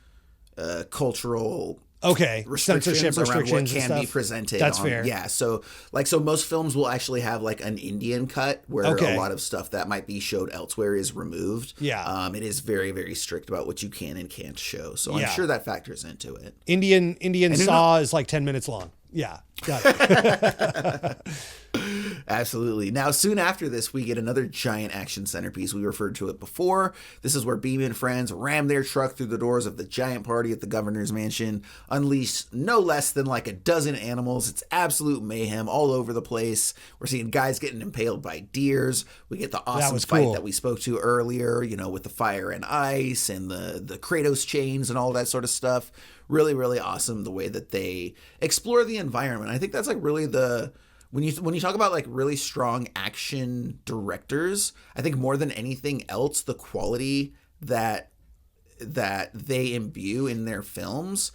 cultural censorship restrictions around what and can stuff. be presented. That's fair. Yeah, so most films will actually have like an Indian cut where a lot of stuff that might be showed elsewhere is removed. Yeah, it is very, very strict about what you can and can't show. So I'm sure that factors into it. Indian Saw is like 10 minutes long. Yeah, got it. Absolutely. Now, soon after this, we get another giant action centerpiece. We referred to it before. This is where Beam and friends ram their truck through the doors of the giant party at the governor's mansion, unleash no less than like a dozen animals. It's absolute mayhem all over the place. We're seeing guys getting impaled by deers. We get the awesome fight that we spoke to earlier, with the fire and ice and the Kratos chains and all that sort of stuff. Really, really awesome the way that they explore the environment. I think that's like really when you talk about like really strong action directors, I think more than anything else, the quality that they imbue in their films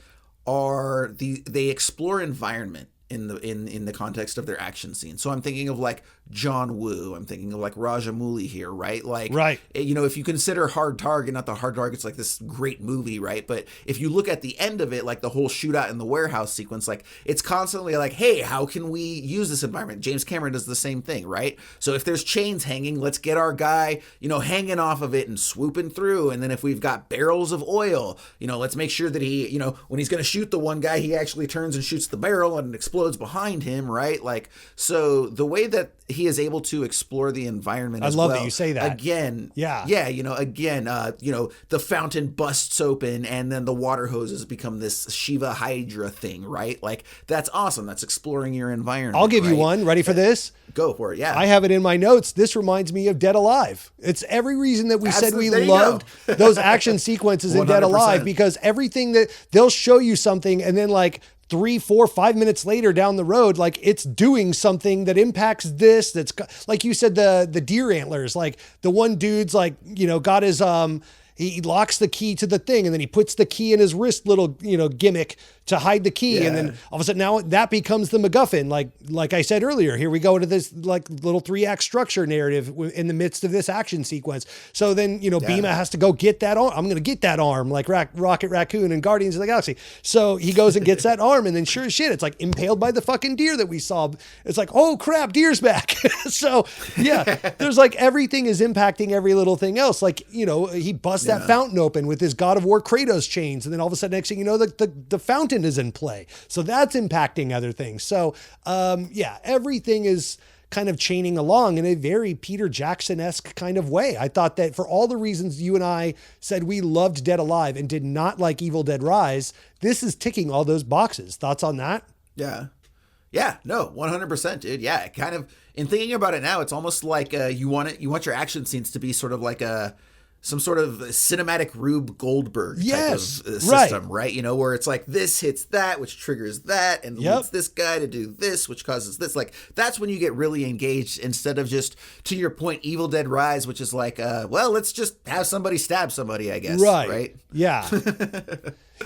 are they explore environment in the context of their action scenes. So I'm thinking of like John Woo. I'm thinking of like Rajamouli here, right? Like, right. If you consider Hard Target, not the Hard Target's like this great movie, right? But if you look at the end of it, like the whole shootout in the warehouse sequence, like it's constantly like, hey, how can we use this environment? James Cameron does the same thing, right? So if there's chains hanging, let's get our guy, hanging off of it and swooping through. And then if we've got barrels of oil, let's make sure that he, when he's going to shoot the one guy, he actually turns and shoots the barrel and it explodes behind him, right? Like, so the way that he is able to explore the environment as well. I love that you say that. Again, the fountain busts open and then the water hoses become this Shiva Hydra thing, right? Like, that's awesome. That's exploring your environment. I'll give you one. Ready for this? Go for it, yeah. I have it in my notes. This reminds me of Dead Alive. It's every reason that we said we loved those action sequences in 100%. Dead Alive, because everything that they'll show you something and then like 3, 4, 5 minutes later down the road, like it's doing something that impacts this. That's like you said, the deer antlers, like the one dude's like, got his, he locks the key to the thing and then he puts the key in his wrist little, gimmick to hide the key. Yeah. And then all of a sudden now that becomes the MacGuffin. Like I said earlier, here we go into this like little 3-act structure narrative in the midst of this action sequence. So then, Bima has to go get that arm. I'm going to get that arm like Rocket Raccoon and Guardians of the Galaxy. So he goes and gets that arm and then sure as shit, it's like impaled by the fucking deer that we saw. It's like, oh crap, deer's back. So yeah, there's like everything is impacting every little thing else. Like, he busts that fountain open with his God of War Kratos chains. And then all of a sudden, next thing you know, the fountain is in play. So that's impacting other things. So everything is kind of chaining along in a very Peter Jackson-esque kind of way. I thought that for all the reasons you and I said we loved Dead Alive and did not like Evil Dead Rise, this is ticking all those boxes. Thoughts on that? Yeah. Yeah, no, 100%, dude. Yeah, kind of. In thinking about it now, it's almost like you want your action scenes to be sort of like some sort of cinematic Rube Goldberg type of system, right? You know, where it's like this hits that, which triggers that, and leads this guy to do this, which causes this. Like, that's when you get really engaged, instead of just, to your point, Evil Dead Rise, which is like, well, let's just have somebody stab somebody, I guess. Right? Yeah.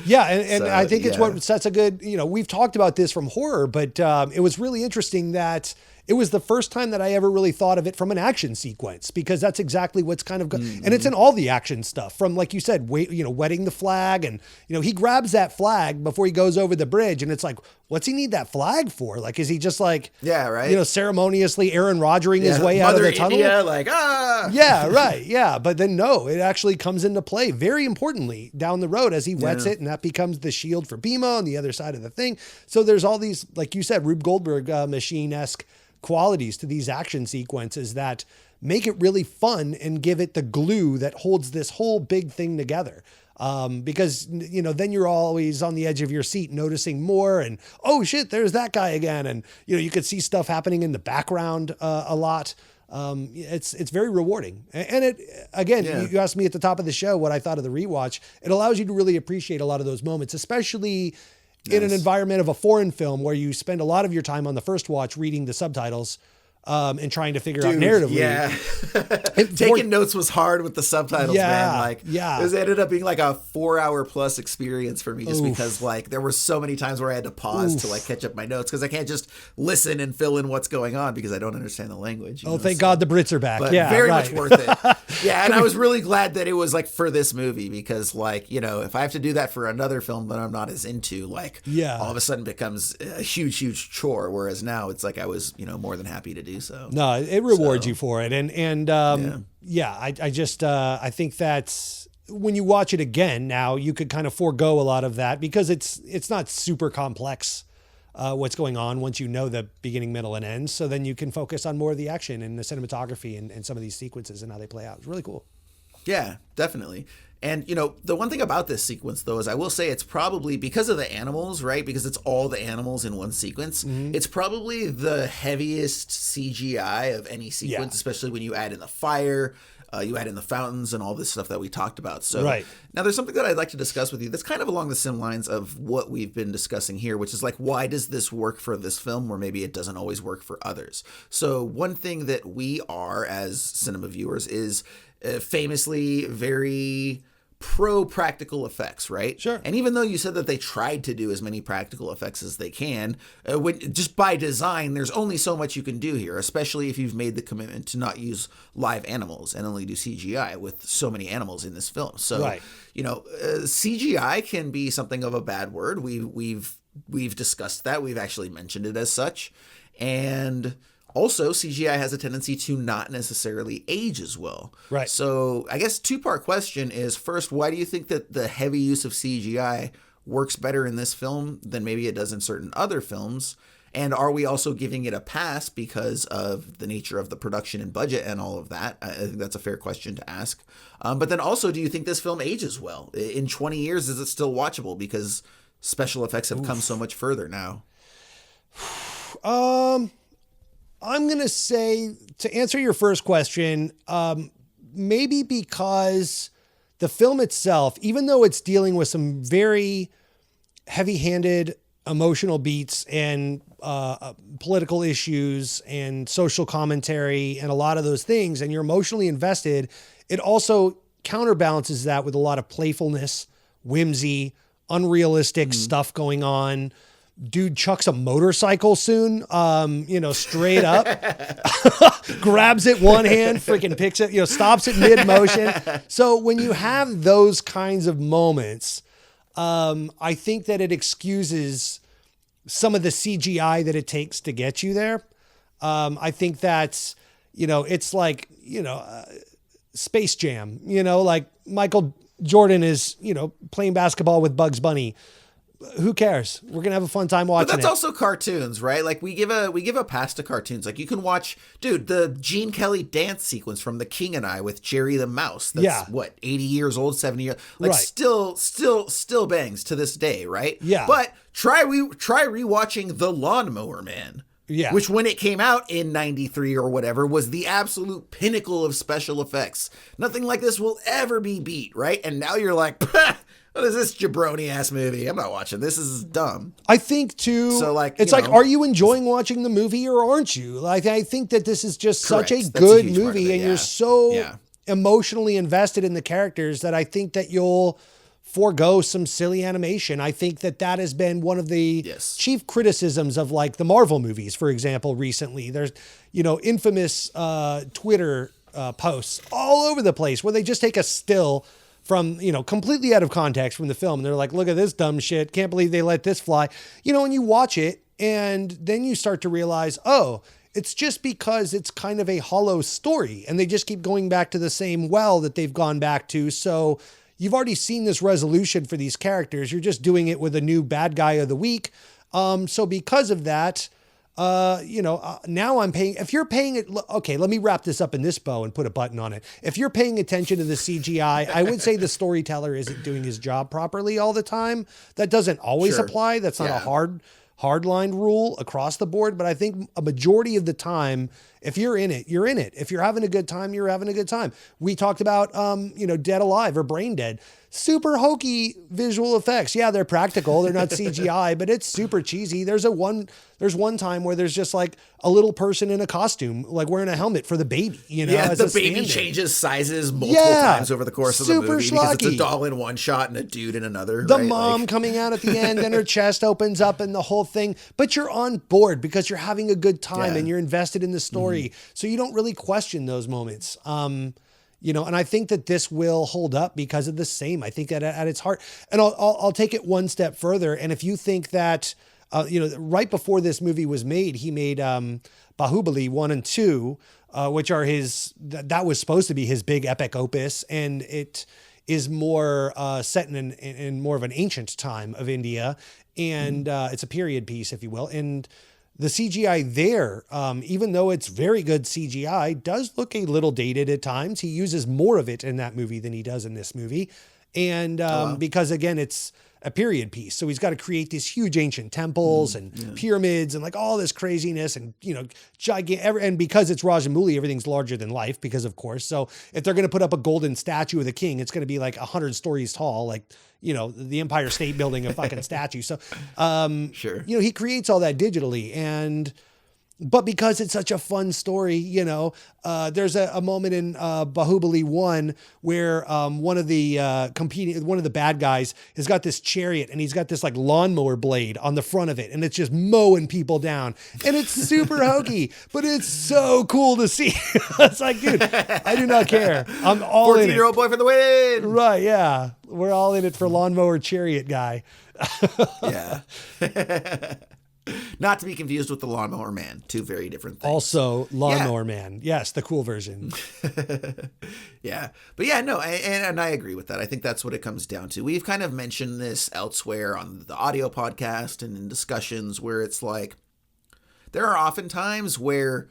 Yeah, and so, I think it's what sets a good, you know, we've talked about this from horror, but it was really interesting that it was the first time that I ever really thought of it from an action sequence, because that's exactly what's kind of, and it's in all the action stuff from, like you said, wetting the flag, and, you know, he grabs that flag before he goes over the bridge, and it's like, what's he need that flag for? Like, is he just like, you know, ceremoniously Aaron Rodgering his way out of the tunnel? India, like, ah! Yeah, right. Yeah. But then no, it actually comes into play very importantly down the road as he wets it, and that becomes the shield for Bima on the other side of the thing. So there's all these, like you said, Rube Goldberg machine-esque qualities to these action sequences that make it really fun and give it the glue that holds this whole big thing together. Because, you know, then you're always on the edge of your seat noticing more, and, oh shit, there's that guy again. And, you know, you could see stuff happening in the background a lot. It's very rewarding. And it, again, you asked me at the top of the show what I thought of the rewatch. It allows you to really appreciate a lot of those moments, especially in an environment of a foreign film where you spend a lot of your time on the first watch reading the subtitles and trying to figure out narratively. Yeah. Taking notes was hard with the subtitles, man. Like, it ended up being like a 4-hour plus experience for me, just because like there were so many times where I had to pause to like catch up my notes, because I can't just listen and fill in what's going on because I don't understand the language. Thank God the Brits are back. But very much worth it. Yeah. And I was really glad that it was like for this movie, because like, you know, if I have to do that for another film that I'm not as into, like all of a sudden becomes a huge, huge chore. Whereas now it's like I was, you know, more than happy to do so. No, it rewards you for it. I think that's when you watch it again now, you could kind of forego a lot of that because it's not super complex what's going on once you know the beginning, middle, and end. So then you can focus on more of the action and the cinematography and some of these sequences and how they play out. It's really cool. Yeah, definitely. And, you know, the one thing about this sequence, though, is I will say it's probably because of the animals, right? Because it's all the animals in one sequence. It's probably the heaviest CGI of any sequence, especially when you add in the fire, you add in the fountains and all this stuff that we talked about. So now there's something that I'd like to discuss with you that's kind of along the same lines of what we've been discussing here, which is like, why does this work for this film where maybe it doesn't always work for others? So one thing that we are as cinema viewers is famously very pro practical effects, right? Sure. And even though you said that they tried to do as many practical effects as they can, just by design, there's only so much you can do here, especially if you've made the commitment to not use live animals and only do CGI with so many animals in this film. So, you know, CGI can be something of a bad word. We've discussed that. We've actually mentioned it as such. And also, CGI has a tendency to not necessarily age as well. Right. So I guess two-part question is, first, why do you think that the heavy use of CGI works better in this film than maybe it does in certain other films? And are we also giving it a pass because of the nature of the production and budget and all of that? I think that's a fair question to ask. But then also, do you think this film ages well? In 20 years, is it still watchable? Because special effects have come so much further now. I'm going to say, to answer your first question, maybe because the film itself, even though it's dealing with some very heavy-handed emotional beats and political issues and social commentary and a lot of those things, and you're emotionally invested, it also counterbalances that with a lot of playfulness, whimsy, unrealistic stuff going on. Dude chucks a motorcycle soon, straight up, grabs it one hand, freaking picks it, stops it mid motion. So when you have those kinds of moments, I think that it excuses some of the CGI that it takes to get you there. I think that's, it's like, Space Jam, like Michael Jordan is, playing basketball with Bugs Bunny. who cares? We're going to have a fun time But watching that's it. also cartoons, right? Like we give a pass to cartoons. Like you can watch, dude, the Gene Kelly dance sequence from The King and I with Jerry the Mouse. That's what, 80 years old, 70 years, like Right. still bangs to this day, right? Yeah. But try rewatching The Lawnmower Man. Yeah. Which when it came out in 93 or whatever was the absolute pinnacle of special effects. Nothing like this will ever be beat, right? And now you're like, what is this jabroni ass movie? I'm not watching this. This is dumb. I think too. So like, it's like, are you enjoying watching the movie or aren't you? Like, I think that this is just Correct. such a That's a good huge part of movie, it, and yeah. you're so Yeah. emotionally invested in the characters that I think that you'll forego some silly animation. I think that has been one of the chief criticisms of like the Marvel movies, for example, recently. There's, infamous Twitter posts all over the place where they just take a still from, completely out of context from the film. And they're like, look at this dumb shit. Can't believe they let this fly. And you watch it and then you start to realize, oh, it's just because it's kind of a hollow story and they just keep going back to the same well that they've gone back to. So you've already seen this resolution for these characters. You're just doing it with a new bad guy of the week. So because of that, now I'm paying, if you're paying it, okay, let me wrap this up in this bow and put a button on it. If you're paying attention to the CGI, I would say the storyteller isn't doing his job properly all the time. That doesn't always apply. That's not a hardline rule across the board, but I think a majority of the time, if you're in it, you're in it. If you're having a good time, you're having a good time. We talked about, Dead Alive or Brain Dead. Super hokey visual effects. Yeah, they're practical. They're not CGI, but it's super cheesy. There's one time where there's just like a little person in a costume, like wearing a helmet for the baby, as the baby changes sizes multiple times over the course of the movie because it's a doll in one shot and a dude in another. The mom coming out at the end and her chest opens up and the whole thing, but you're on board because you're having a good time and you're invested in the story. So you don't really question those moments. And I think that this will hold up because of the same. I think that at its heart, and I'll take it one step further. And if you think that, right before this movie was made, he made Bahubali 1 and 2, which are that was supposed to be his big epic opus. And it is more set in more of an ancient time of India. And it's a period piece, if you will. And the CGI there, even though it's very good CGI, does look a little dated at times. He uses more of it in that movie than he does in this movie. And because, again, it's a period piece. So he's got to create these huge ancient temples and pyramids and like all this craziness and, gigantic. And because it's Rajamouli, everything's larger than life because, of course. So if they're going to put up a golden statue of the king, it's going to be like 100 stories tall, like, the Empire State Building, a fucking statue. So, he creates all that digitally but because it's such a fun story, there's a moment in Bahubali 1 where one of the bad guys has got this chariot and he's got this like lawnmower blade on the front of it and it's just mowing people down. And it's super hokey, but it's so cool to see. It's like, dude, I do not care. I'm all in it. 14-year-old boy for the win. Right, yeah. We're all in it for lawnmower chariot guy. Yeah. Not to be confused with the Lawnmower Man. Two very different things. Also, Lawnmower Man. Yes, the cool version. Yeah. But yeah, no, and I agree with that. I think that's what it comes down to. We've kind of mentioned this elsewhere on the audio podcast and in discussions where it's like, there are often times where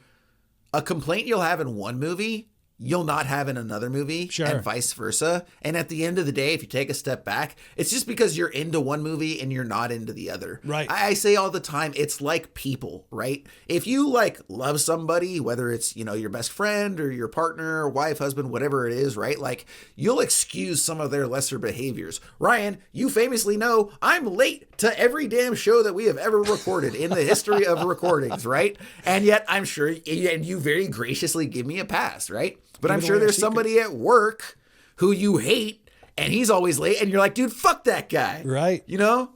a complaint you'll have in one movie, you'll not have in another movie and vice versa. And at the end of the day, if you take a step back, it's just because you're into one movie and you're not into the other. Right. I say all the time, it's like people, right? If you like love somebody, whether it's, your best friend or your partner, or wife, husband, whatever it is, right? Like you'll excuse some of their lesser behaviors. Ryan, you famously know I'm late to every damn show that we have ever recorded in the history of recordings, right? And yet I'm sure, and you very graciously give me a pass, right? But I'm sure there's somebody at work who you hate and he's always late and you're like, dude, fuck that guy. Right.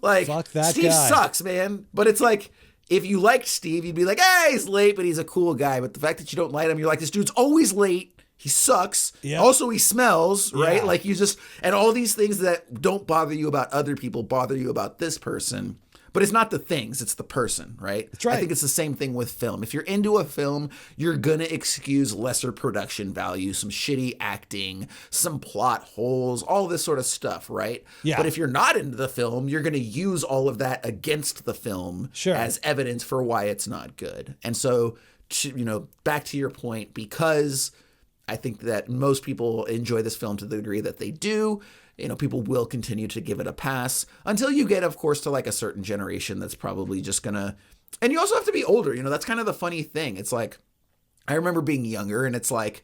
Like fuck that Steve guy. Sucks, man. But it's like, if you liked Steve, you'd be like, hey, he's late, but he's a cool guy. But the fact that you don't like him, you're like, this dude's always late. He sucks. Yep. Also, he smells, right? Yeah. Like and all these things that don't bother you about other people bother you about this person. But it's not the things, it's the person, right? That's right. I think it's the same thing with film. If you're into a film, you're going to excuse lesser production value, some shitty acting, some plot holes, all this sort of stuff, right? Yeah. But if you're not into the film, you're going to use all of that against the film as evidence for why it's not good. And so, back to your point, because I think that most people enjoy this film to the degree that they do, people will continue to give it a pass until you get, of course, to like a certain generation that's probably just gonna, and you also have to be older. That's kind of the funny thing. It's like, I remember being younger and it's like,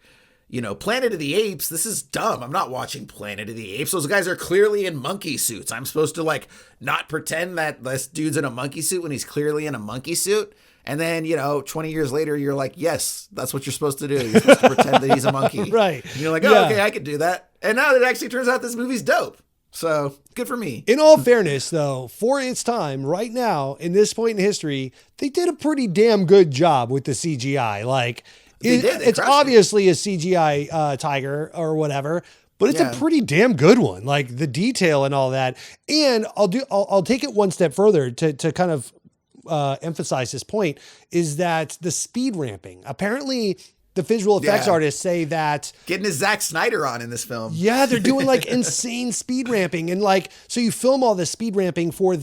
Planet of the Apes, this is dumb. I'm not watching Planet of the Apes. Those guys are clearly in monkey suits. I'm supposed to like not pretend that this dude's in a monkey suit when he's clearly in a monkey suit. And then, 20 years later, you're like, yes, that's what you're supposed to do. You're supposed to pretend that he's a monkey. Right. And you're like, okay, I could do that. And now it actually turns out this movie's dope. So good for me. In all fairness, though, for its time, right now, in this point in history, they did a pretty damn good job with the CGI. Like, it's obviously a CGI tiger or whatever, but it's a pretty damn good one. Like the detail and all that. And I'll take it one step further to kind of emphasize this point, is that the speed ramping. Apparently, the visual effects artists say that getting his Zack Snyder on in this film. Yeah, they're doing like insane speed ramping, and like so you film all the speed ramping for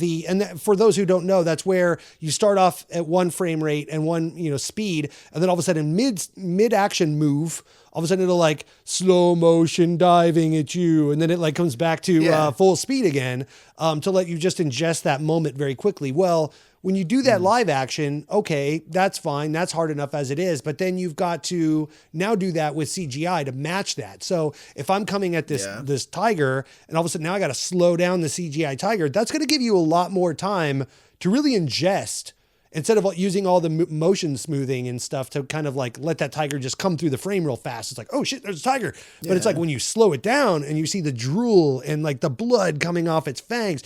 for those who don't know, that's where you start off at one frame rate and one speed, and then all of a sudden mid action move, all of a sudden it'll like slow motion diving at you, and then it like comes back to full speed again to let you just ingest that moment very quickly. Well, when you do that live action, okay, that's fine. That's hard enough as it is. But then you've got to now do that with CGI to match that. So if I'm coming at this tiger and all of a sudden now I got to slow down the CGI tiger, that's going to give you a lot more time to really ingest, instead of using all the motion smoothing and stuff to kind of like let that tiger just come through the frame real fast. It's like, oh shit, there's a tiger. But it's like when you slow it down and you see the drool and like the blood coming off its fangs,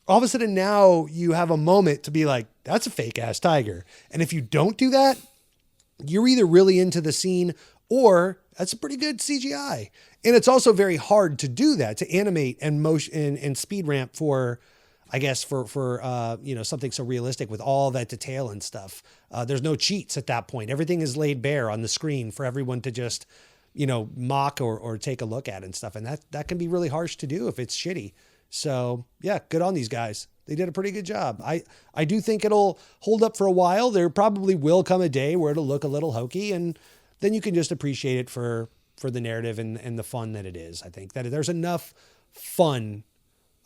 all of a sudden now you have a moment to be like, that's a fake ass tiger. And if you don't do that, you're either really into the scene or that's a pretty good CGI. And it's also very hard to do that, to animate and motion and speed ramp for, I guess, for something so realistic with all that detail and stuff. There's no cheats at that point. Everything is laid bare on the screen for everyone to just, mock or take a look at and stuff. And that can be really harsh to do if it's shitty. So yeah, good on these guys. They did a pretty good job. I do think it'll hold up for a while. There probably will come a day where it'll look a little hokey, and then you can just appreciate it for the narrative and the fun that it is. I think that there's enough fun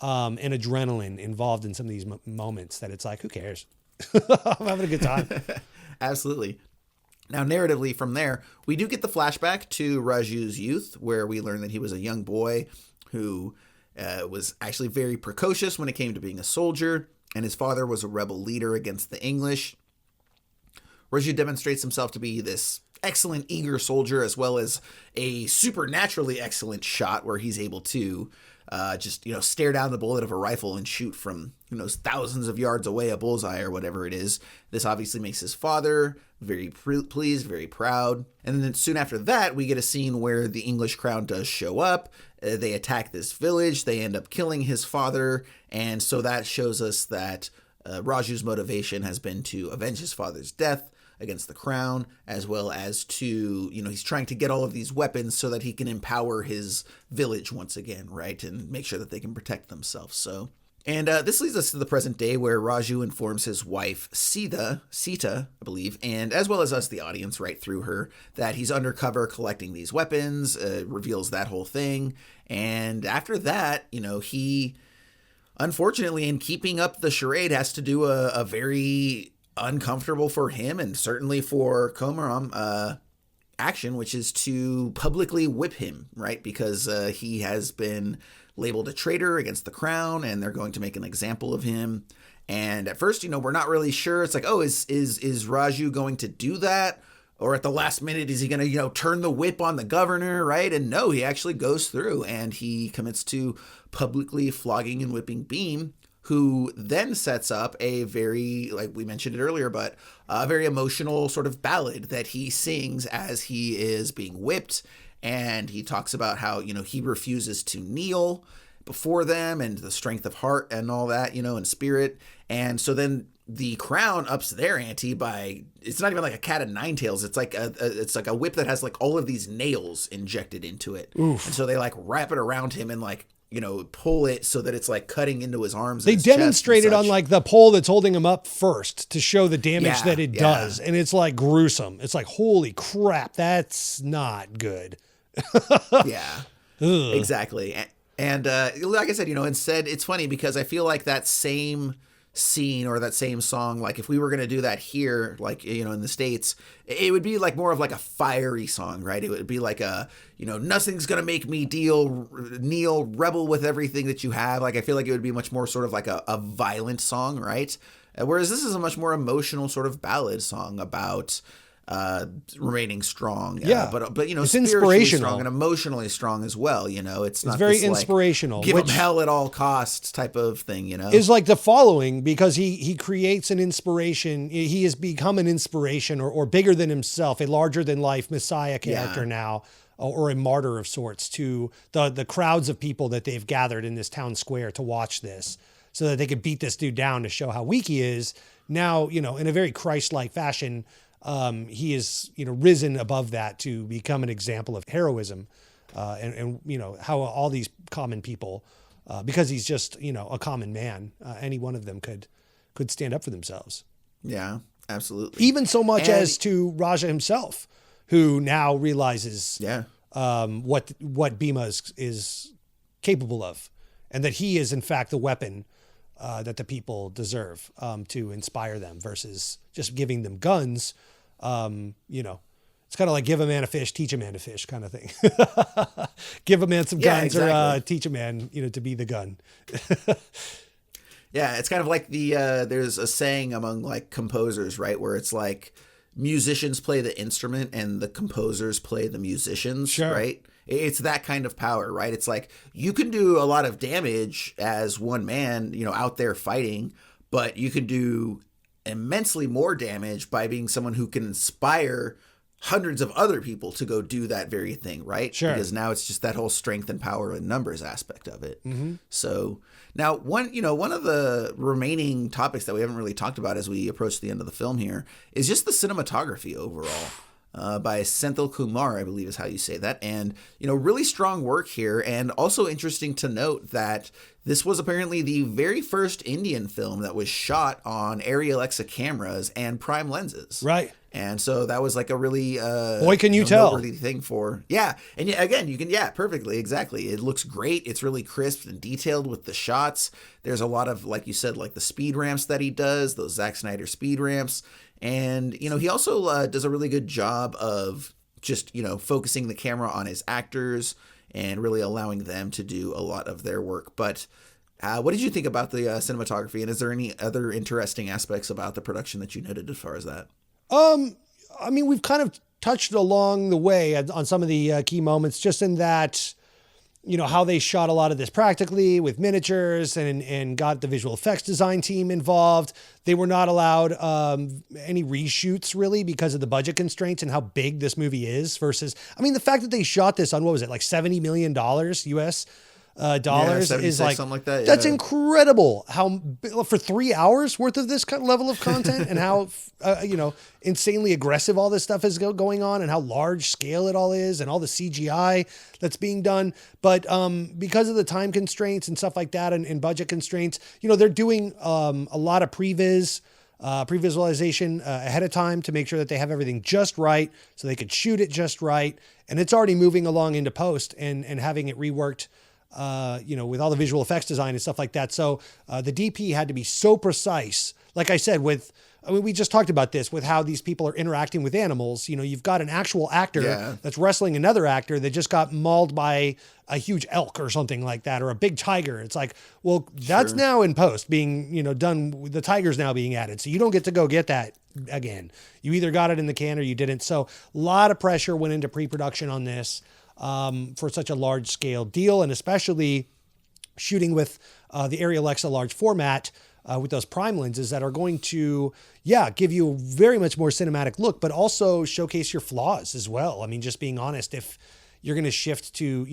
and adrenaline involved in some of these moments that it's like, who cares? I'm having a good time. Absolutely. Now, narratively from there, we do get the flashback to Raju's youth, where we learn that he was a young boy who was actually very precocious when it came to being a soldier, and his father was a rebel leader against the English. Raju demonstrates himself to be this excellent, eager soldier, as well as a supernaturally excellent shot, where he's able to just stare down the bullet of a rifle and shoot from thousands of yards away, a bullseye or whatever it is. This obviously makes his father very pleased, very proud. And then soon after that, we get a scene where the English crown does show up. They attack this village. They end up killing his father. And so that shows us that Raju's motivation has been to avenge his father's death against the crown, as well as to, he's trying to get all of these weapons so that he can empower his village once again, right? And make sure that they can protect themselves. So, and this leads us to the present day, where Raju informs his wife, Sita, I believe, and as well as us, the audience, right through her, that he's undercover collecting these weapons, reveals that whole thing. And after that, he, unfortunately, in keeping up the charade, has to do a very uncomfortable for him and certainly for Komaram action, which is to publicly whip him, right? Because he has been labeled a traitor against the crown, and they're going to make an example of him. And at first, we're not really sure. It's like, oh, is Raju going to do that? Or at the last minute, is he going to, turn the whip on the governor, right? And no, he actually goes through and he commits to publicly flogging and whipping Beam, who then sets up a very, like we mentioned it earlier, but a very emotional sort of ballad that he sings as he is being whipped. And he talks about how, he refuses to kneel before them and the strength of heart and all that, and spirit. And so then the crown ups their ante by, it's not even like a cat of nine tails. It's like a whip that has like all of these nails injected into it. Oof. And so they like wrap it around him and like, pull it so that it's like cutting into his arms. They demonstrated on like the pole that's holding him up first to show the damage that it does. And it's like gruesome. It's like, holy crap, that's not good. Yeah, exactly. And like I said, instead it's funny because I feel like that same scene or that same song, like if we were going to do that here, like, in the States, it would be like more of like a fiery song, right? It would be like a, nothing's going to make me kneel, rebel with everything that you have. Like, I feel like it would be much more sort of like a violent song, right? Whereas this is a much more emotional sort of ballad song about remaining strong. Yeah. But it's spiritually inspirational strong and emotionally strong as well. It's not very this, inspirational. Like, give them hell at all costs type of thing, Is like the following, because he creates an inspiration. He has become an inspiration or bigger than himself, a larger than life Messiah character now, or a martyr of sorts to the crowds of people that they've gathered in this town square to watch this so that they could beat this dude down to show how weak he is. Now, in a very Christ-like fashion, he is, risen above that to become an example of heroism, and how all these common people, because he's just, a common man, any one of them could stand up for themselves. Yeah, absolutely. Even so much as to Raja himself, who now realizes, what Bhima is capable of, and that he is in fact the weapon that the people deserve, to inspire them versus just giving them guns. It's kind of like give a man a fish, teach a man to fish kind of thing. Give a man some guns, exactly. Or teach a man, to be the gun. Yeah, it's kind of like there's a saying among like composers, right, where it's like musicians play the instrument and the composers play the musicians, sure. Right? It's that kind of power, right? It's like you can do a lot of damage as one man, out there fighting, but you can do immensely more damage by being someone who can inspire hundreds of other people to go do that very thing, right? Sure. Because now it's just that whole strength and power and numbers aspect of it. Mm-hmm. So now one of the remaining topics that we haven't really talked about as we approach the end of the film here is just the cinematography overall. By Senthil Kumar, I believe is how you say that. And, really strong work here. And also interesting to note that this was apparently the very first Indian film that was shot on Arri Alexa cameras and prime lenses. Right. And so that was like a really boy, can you tell, noteworthy thing for. Yeah. And again, you can, perfectly. Exactly. It looks great. It's really crisp and detailed with the shots. There's a lot of, like you said, like the speed ramps that he does, those Zack Snyder speed ramps. And, he also does a really good job of just, focusing the camera on his actors and really allowing them to do a lot of their work. But what did you think about the cinematography? And is there any other interesting aspects about the production that you noted as far as that? I mean, we've kind of touched along the way on some of the key moments, just in that, how they shot a lot of this practically with miniatures and got the visual effects design team involved. They were not allowed any reshoots really because of the budget constraints and how big this movie is versus, the fact that they shot this on, what was it, like $70 million US dollars is like, something like that. Yeah. That's incredible. How for 3 hours worth of this level of content and how, insanely aggressive all this stuff is going on and how large scale it all is and all the CGI that's being done. But because of the time constraints and stuff like that and budget constraints, they're doing a lot of pre-visualization ahead of time to make sure that they have everything just right so they could shoot it just right. And it's already moving along into post and having it reworked, with all the visual effects design and stuff like that. So the DP had to be so precise. Like I said, we just talked about this with how these people are interacting with animals. You've got an actual actor that's wrestling another actor that just got mauled by a huge elk or something like that, or a big tiger. It's like, well, that's now in post being, done. The tiger's now being added. So you don't get to go get that again. You either got it in the can or you didn't. So a lot of pressure went into pre-production on this for such a large scale deal. And especially shooting with the Arri Alexa large format, with those prime lenses that are going to, give you a very much more cinematic look, but also showcase your flaws as well. Just being honest, if you're going to shift to,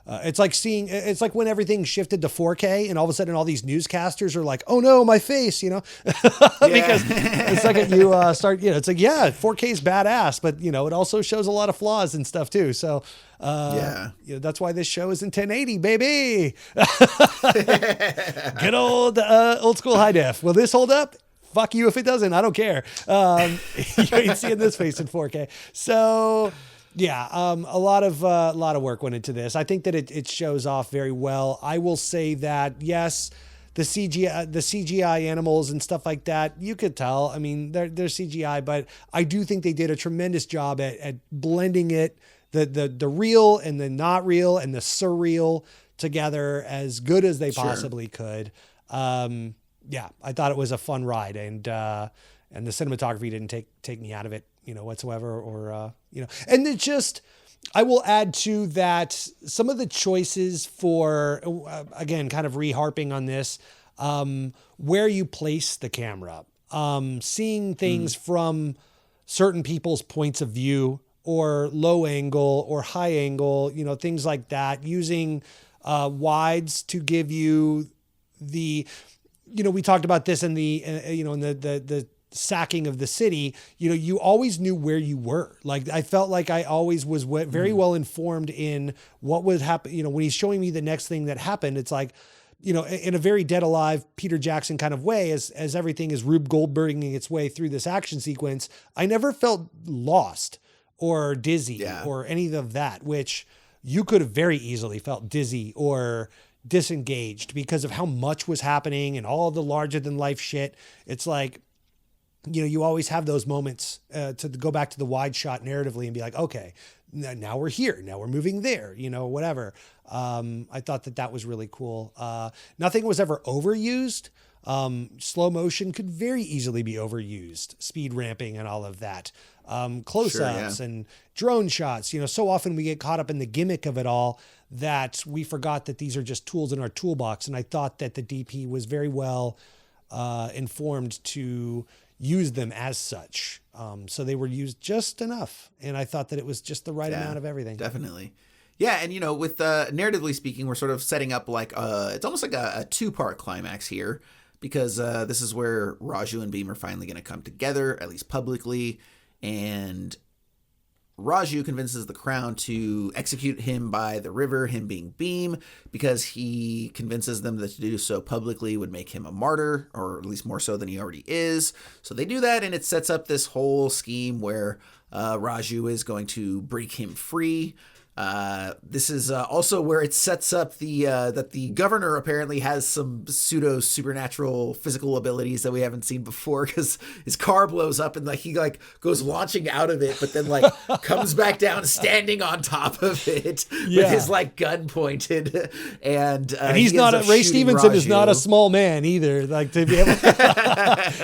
it's like when everything shifted to 4K and all of a sudden all these newscasters are like, oh no, my face, because the second you start, it's like, yeah, 4K is badass, but it also shows a lot of flaws and stuff too. So that's why this show is in 1080, baby. Good old school high def. Will this hold up? Fuck you if it doesn't. I don't care. You ain't seeing this face in 4K. So yeah, a lot of work went into this. I think that it shows off very well. I will say that yes, the CGI animals and stuff like that, you could tell. I mean, they're CGI, but I do think they did a tremendous job at blending it, the real and the not real and the surreal together as good as they possibly could. Yeah, I thought it was a fun ride, and the cinematography didn't take me out of it, whatsoever, or and it just, I will add to that some of the choices for, again, kind of re-harping on this, where you place the camera, seeing things from certain people's points of view, or low angle or high angle, things like that, using wides to give you the, we talked about this in the, in the sacking of the city, you always knew where you were. Like, I felt like I always was very well informed in what would happen. When he's showing me the next thing that happened, it's like, in a very Dead Alive, Peter Jackson kind of way, as everything is Rube Goldberging its way through this action sequence, I never felt lost or dizzy or any of that, which you could have very easily felt dizzy or disengaged because of how much was happening and all the larger than life shit. It's like, you always have those moments to go back to the wide shot narratively and be like, okay, now we're here, now we're moving there, whatever. I thought that was really cool. Nothing was ever overused. Slow motion could very easily be overused, speed ramping and all of that. Close-ups and drone shots, so often we get caught up in the gimmick of it all that we forgot that these are just tools in our toolbox. And I thought that the DP was very well informed to use them as such. So they were used just enough. And I thought that it was just the right amount of everything. Definitely. Yeah. And, with narratively speaking, we're sort of setting up like it's almost like a two-part climax here, because this is where Raju and Beam are finally going to come together, at least publicly. And Raju convinces the Crown to execute him by the river, him being Beam, because he convinces them that to do so publicly would make him a martyr, or at least more so than he already is. So they do that, and it sets up this whole scheme where Raju is going to break him free. This is also where it sets up the that the governor apparently has some pseudo supernatural physical abilities that we haven't seen before, because his car blows up and he goes launching out of it, but then comes back down standing on top of it with his gun pointed, and he's not Ray Stevenson Raju. Is not a small man either. Like, to be able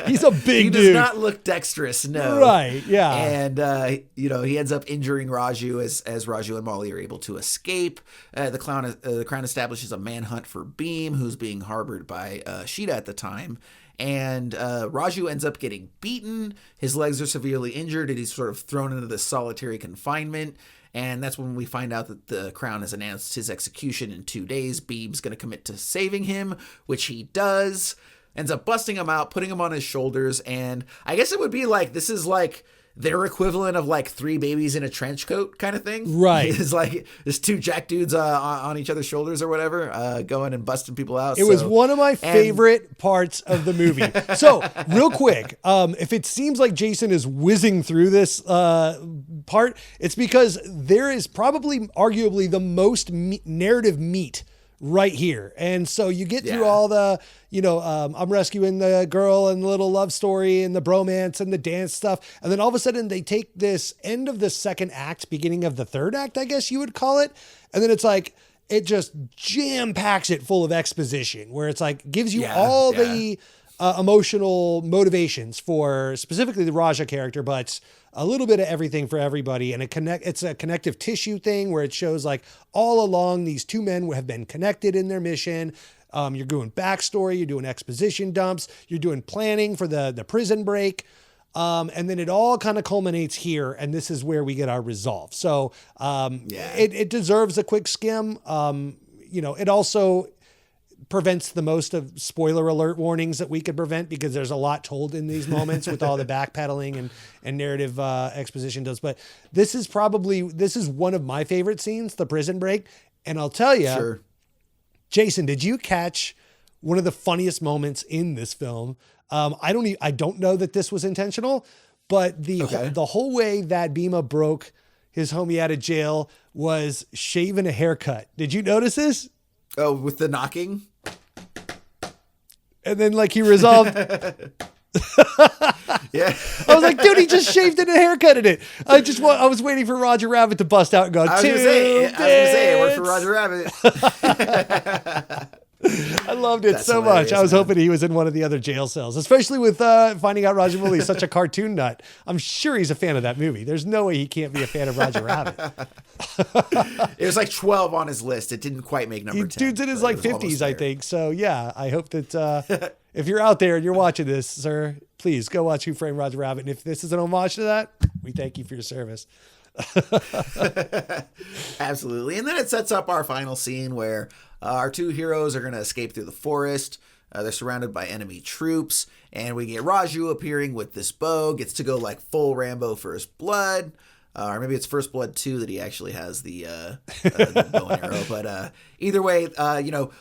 he's a big he dude. He does not look dexterous, no. Right? Yeah, and he ends up injuring Raju as Raju and Molly are able to escape. The Crown establishes a manhunt for Beam, who's being harbored by Sheeta at the time. And Raju ends up getting beaten. His legs are severely injured, and he's sort of thrown into this solitary confinement. And that's when we find out that the Crown has announced his execution in 2 days. Beam's going to commit to saving him, which he does. Ends up busting him out, putting him on his shoulders. And I guess it would be like, this is like their equivalent of like three babies in a trench coat kind of thing. Right. It's like there's two jack dudes on each other's shoulders or whatever, going and busting people out. It was one of my favorite parts of the movie. So real quick, if it seems like Jason is whizzing through this part, it's because there is probably arguably the most narrative meat right here. And so you get through all the, I'm rescuing the girl and the little love story and the bromance and the dance stuff. And then all of a sudden they take this end of the second act, beginning of the third act, I guess you would call it. And then it's like, it just jam packs it full of exposition where it's like, gives you all the emotional motivations for specifically the Raja character, but a little bit of everything for everybody. And it's a connective tissue thing where it shows like all along these two men have been connected in their mission. You're doing backstory, you're doing exposition dumps, you're doing planning for the prison break. And then it all kind of culminates here, and this is where we get our resolve. So it deserves a quick skim. It also prevents the most of spoiler alert warnings that we could prevent, because there's a lot told in these moments with all the backpedaling and narrative exposition does. But this is one of my favorite scenes, the prison break. And I'll tell you, Sure. Jason, did you catch one of the funniest moments in this film? I don't know that this was intentional, but the whole way that Bhima broke his homie out of jail was shaving a haircut. Did you notice this? Oh, with the knocking? And then he resolved. Yeah. I was like, dude, he just shaved it and haircutted it. I was waiting for Roger Rabbit to bust out and go, I was going to say, it worked for Roger Rabbit. I loved it so much. I was hoping he was in one of the other jail cells, especially with finding out Rajamouli is such a cartoon nut. I'm sure he's a fan of that movie. There's no way he can't be a fan of Roger Rabbit. It was 12 on his list. It didn't quite make number 10. Dude's in his 50s, I think. So yeah, I hope that if you're out there and you're watching this, sir, please go watch Who Framed Roger Rabbit. And if this is an homage to that, we thank you for your service. Absolutely. And then it sets up our final scene where our two heroes are going to escape through the forest. They're surrounded by enemy troops, and we get Raju appearing with this bow, gets to go full Rambo First Blood. Or maybe it's First Blood 2 that he actually has the bow and arrow. But either way,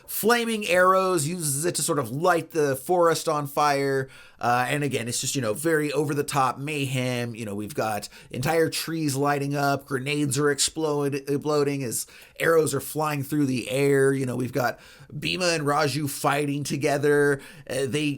flaming arrows, uses it to sort of light the forest on fire. And again, it's just, very over-the-top mayhem. We've got entire trees lighting up. Grenades are exploding as arrows are flying through the air. We've got Bhima and Raju fighting together. They,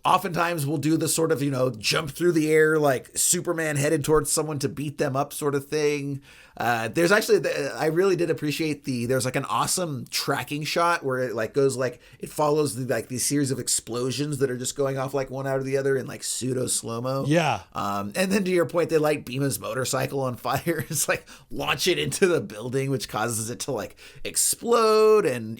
oftentimes will do the sort of, jump through the air like Superman headed towards someone to beat them up sort of thing. There's actually, I really did appreciate there's an awesome tracking shot where it goes it follows these series of explosions that are just going off one out of the other in pseudo slow-mo. Yeah. And then to your point, they light Bhima's motorcycle on fire. It's launch it into the building, which causes it to explode and,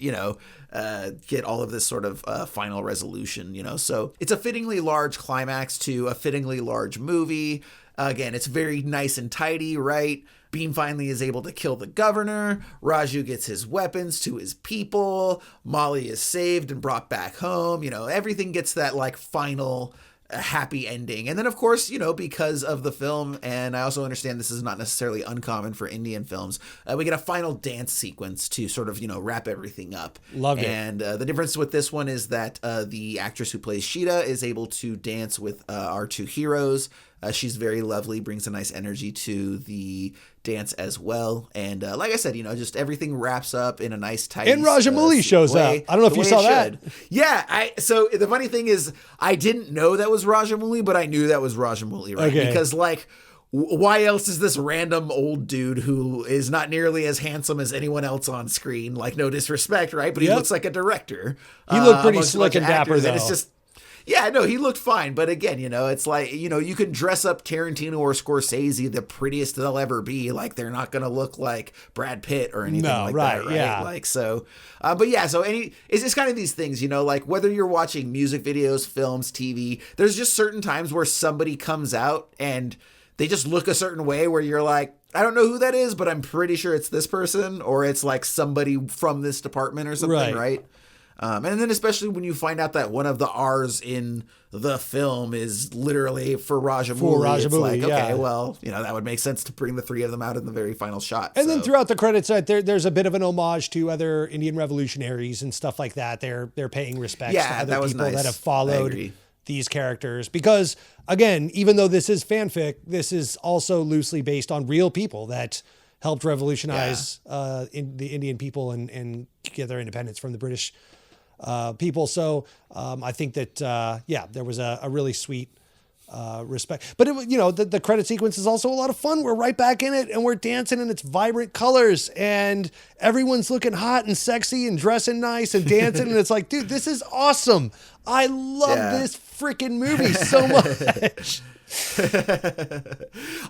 get all of this sort of final resolution, So it's a fittingly large climax to a fittingly large movie. Again, it's very nice and tidy, right? Beam finally is able to kill the governor. Raju gets his weapons to his people. Molly is saved and brought back home. Everything gets that final happy ending. And then, of course, because of the film, and I also understand this is not necessarily uncommon for Indian films, we get a final dance sequence to sort of, wrap everything up. Loved it. And the difference with this one is that the actress who plays Sheeta is able to dance with our two heroes. She's very lovely, brings a nice energy to the dance as well. And like I said, just everything wraps up in a nice, tight And Rajamouli shows up. I don't know if you saw that. Yeah. So the funny thing is, I didn't know that was Rajamouli, but I knew that was Rajamouli, right? Okay. Because why else is this random old dude who is not nearly as handsome as anyone else on screen? No disrespect, right? But he looks like a director. He looked pretty slick and dapper, though. And it's just, yeah, no, he looked fine. But again, it's you can dress up Tarantino or Scorsese the prettiest they'll ever be. They're not going to look like Brad Pitt or anything that, right? Yeah. So, but yeah, so it's just kind of these things, whether you're watching music videos, films, TV, there's just certain times where somebody comes out and they just look a certain way where you're I don't know who that is, but I'm pretty sure it's this person, or it's somebody from this department or something, right? And then especially when you find out that one of the R's in the film is literally for Rajamouli, it's okay, well, that would make sense to bring the three of them out in the very final shot. And then throughout the credits, there's a bit of an homage to other Indian revolutionaries and stuff like that. They're paying respects to other people that have followed these characters. Because, again, even though this is fanfic, this is also loosely based on real people that helped revolutionize in the Indian people and get their independence from the British people. So I think that, there was a really sweet respect. But, the credit sequence is also a lot of fun. We're right back in it, and we're dancing in its vibrant colors, and everyone's looking hot and sexy and dressing nice and dancing. And it's dude, this is awesome. I love this freaking movie so much.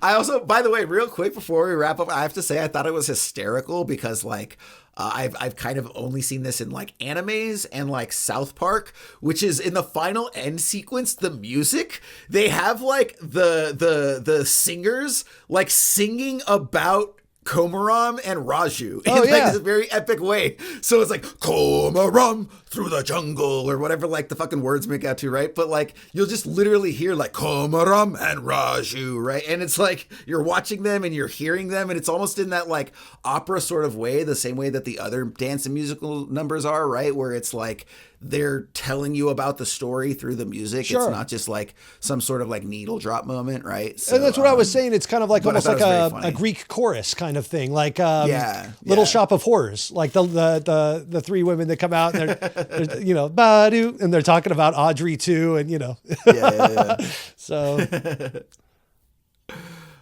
I also, by the way, real quick before we wrap up, I have to say I thought it was hysterical because like I've kind of only seen this in like animes and like South Park, which is in the final end sequence, the music they have like the singers like singing about Komaram and Raju in like this very epic way. So it's like Komaram through the jungle or whatever like the fucking words make out to, right? But like you'll just literally hear like Komaram and Raju, right? And it's like you're watching them and you're hearing them, and it's almost in that like opera sort of way, the same way that the other dance and musical numbers are, right? Where it's like they're telling you about the story through the music. Sure. It's not just like some sort of like needle drop moment, right? So, and that's what I was saying. It's kind of like almost like a Greek chorus kind of thing, like Little Shop of Horrors, like the three women that come out and they're you know, Badu, and they're talking about Audrey too, and you know, so.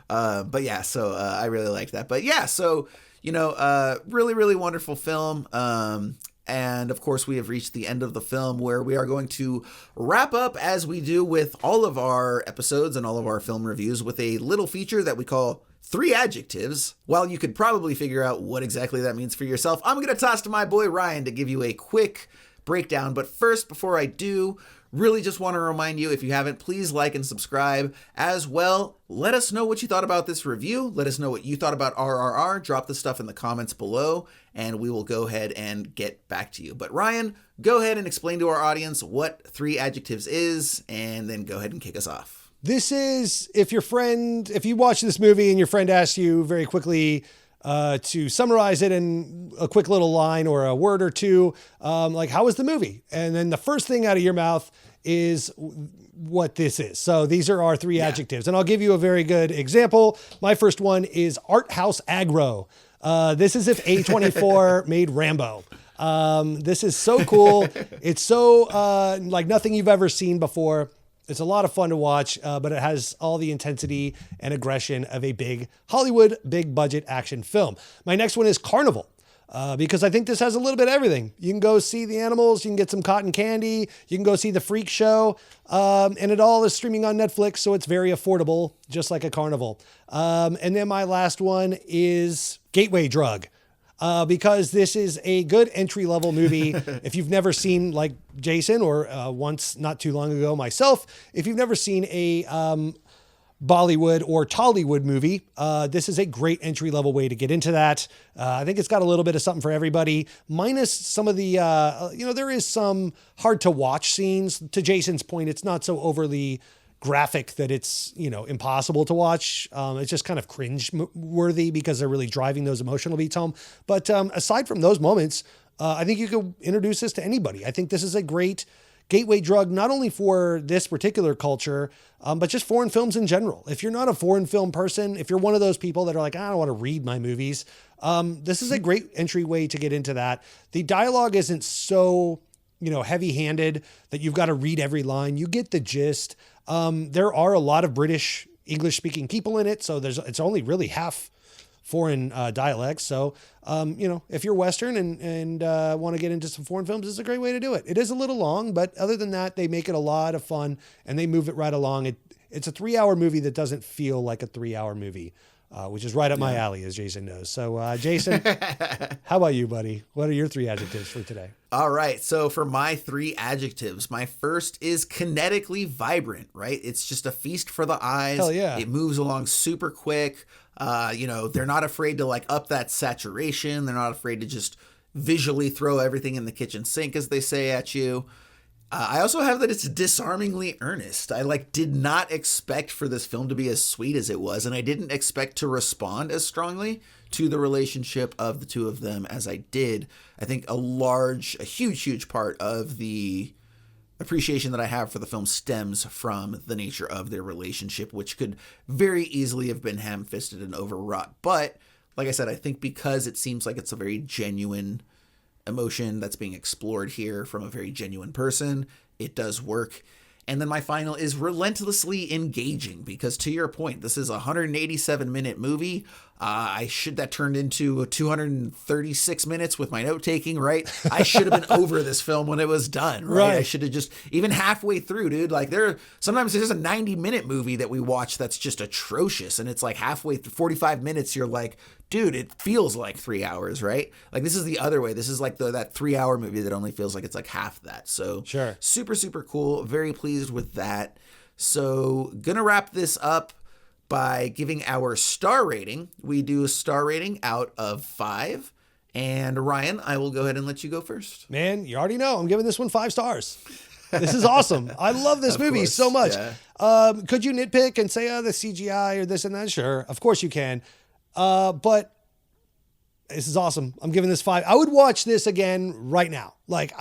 But yeah, so I really liked that. But yeah, so you know, really, really wonderful film. And of course, we have reached the end of the film where we are going to wrap up, as we do with all of our episodes and all of our film reviews, with a little feature that we call 3 Adjectives. While you could probably figure out what exactly that means for yourself, I'm going to toss to my boy Ryan to give you a quick breakdown. But first, before I do, really just want to remind you, if you haven't, please like and subscribe as well. Let us know what you thought about this review. Let us know what you thought about RRR. Drop the stuff in the comments below, and we will go ahead and get back to you. But Ryan, go ahead and explain to our audience what 3 Adjectives is, and then go ahead and kick us off. This is, if you watch this movie and your friend asks you very quickly to summarize it in a quick little line or a word or two, like, how was the movie? And then the first thing out of your mouth is what this is. So these are our 3 adjectives. And I'll give you a very good example. My first one is art house aggro. This is if A24 made Rambo. This is so cool. It's so like nothing you've ever seen before. It's a lot of fun to watch, but it has all the intensity and aggression of a big Hollywood, big budget action film. My next one is Carnival, because I think this has a little bit of everything. You can go see the animals, you can get some cotton candy, you can go see the freak show, and it all is streaming on Netflix, so it's very affordable, just like a carnival. And then my last one is Gateway Drug. Because this is a good entry-level movie. If you've never seen, like Jason, or once not too long ago myself, if you've never seen a Bollywood or Tollywood movie, this is a great entry-level way to get into that. I think it's got a little bit of something for everybody, minus some of the, there is some hard-to-watch scenes. To Jason's point, it's not so overly graphic that it's, impossible to watch. It's just kind of cringe worthy because they're really driving those emotional beats home. But aside from those moments, I think you could introduce this to anybody. I think this is a great gateway drug, not only for this particular culture, but just foreign films in general. If you're not a foreign film person, if you're one of those people that are like, I don't want to read my movies, this is a great entryway to get into that. The dialogue isn't so, heavy-handed that you've got to read every line. You get the gist. There are a lot of British English-speaking people in it, so it's only really half foreign dialects. So, if you're Western and want to get into some foreign films, it's a great way to do it. It is a little long, but other than that, they make it a lot of fun and they move it right along. It's a 3-hour movie that doesn't feel like a 3-hour movie, which is right up my alley, as Jason knows. So, Jason, how about you, buddy? What are your 3 adjectives for today? All right. So for my 3 adjectives, my first is kinetically vibrant, right? It's just a feast for the eyes. Hell yeah. It moves along super quick. They're not afraid to like up that saturation. They're not afraid to just visually throw everything in the kitchen sink, as they say, at you. I also have that it's disarmingly earnest. I did not expect for this film to be as sweet as it was, and I didn't expect to respond as strongly to the relationship of the two of them as I did. I think a huge part of the appreciation that I have for the film stems from the nature of their relationship, which could very easily have been ham-fisted and overwrought. But like I said, I think because it seems like it's a very genuine emotion that's being explored here from a very genuine person, it does work. And then my final is relentlessly engaging, because to your point, this is a 187-minute movie. That turned into 236 minutes with my note taking, right? I should have been over this film when it was done, right? I should have just, even halfway through, dude, like sometimes there's a 90-minute movie that we watch that's just atrocious. And it's like halfway through 45 minutes, you're like, dude, it feels like 3 hours, right? Like this is the other way. This is like that 3-hour movie that only feels like it's like half that. So sure. Super, super cool. Very pleased with that. So gonna wrap this up by giving our star rating. We do a star rating out of 5. And Ryan, I will go ahead and let you go first. Man, you already know I'm giving this one 5 stars. This is awesome. I love this movie so much. Yeah. Could you nitpick and say, the CGI or this and that? Sure. Of course you can. But this is awesome. I'm giving this 5. I would watch this again right now. Like,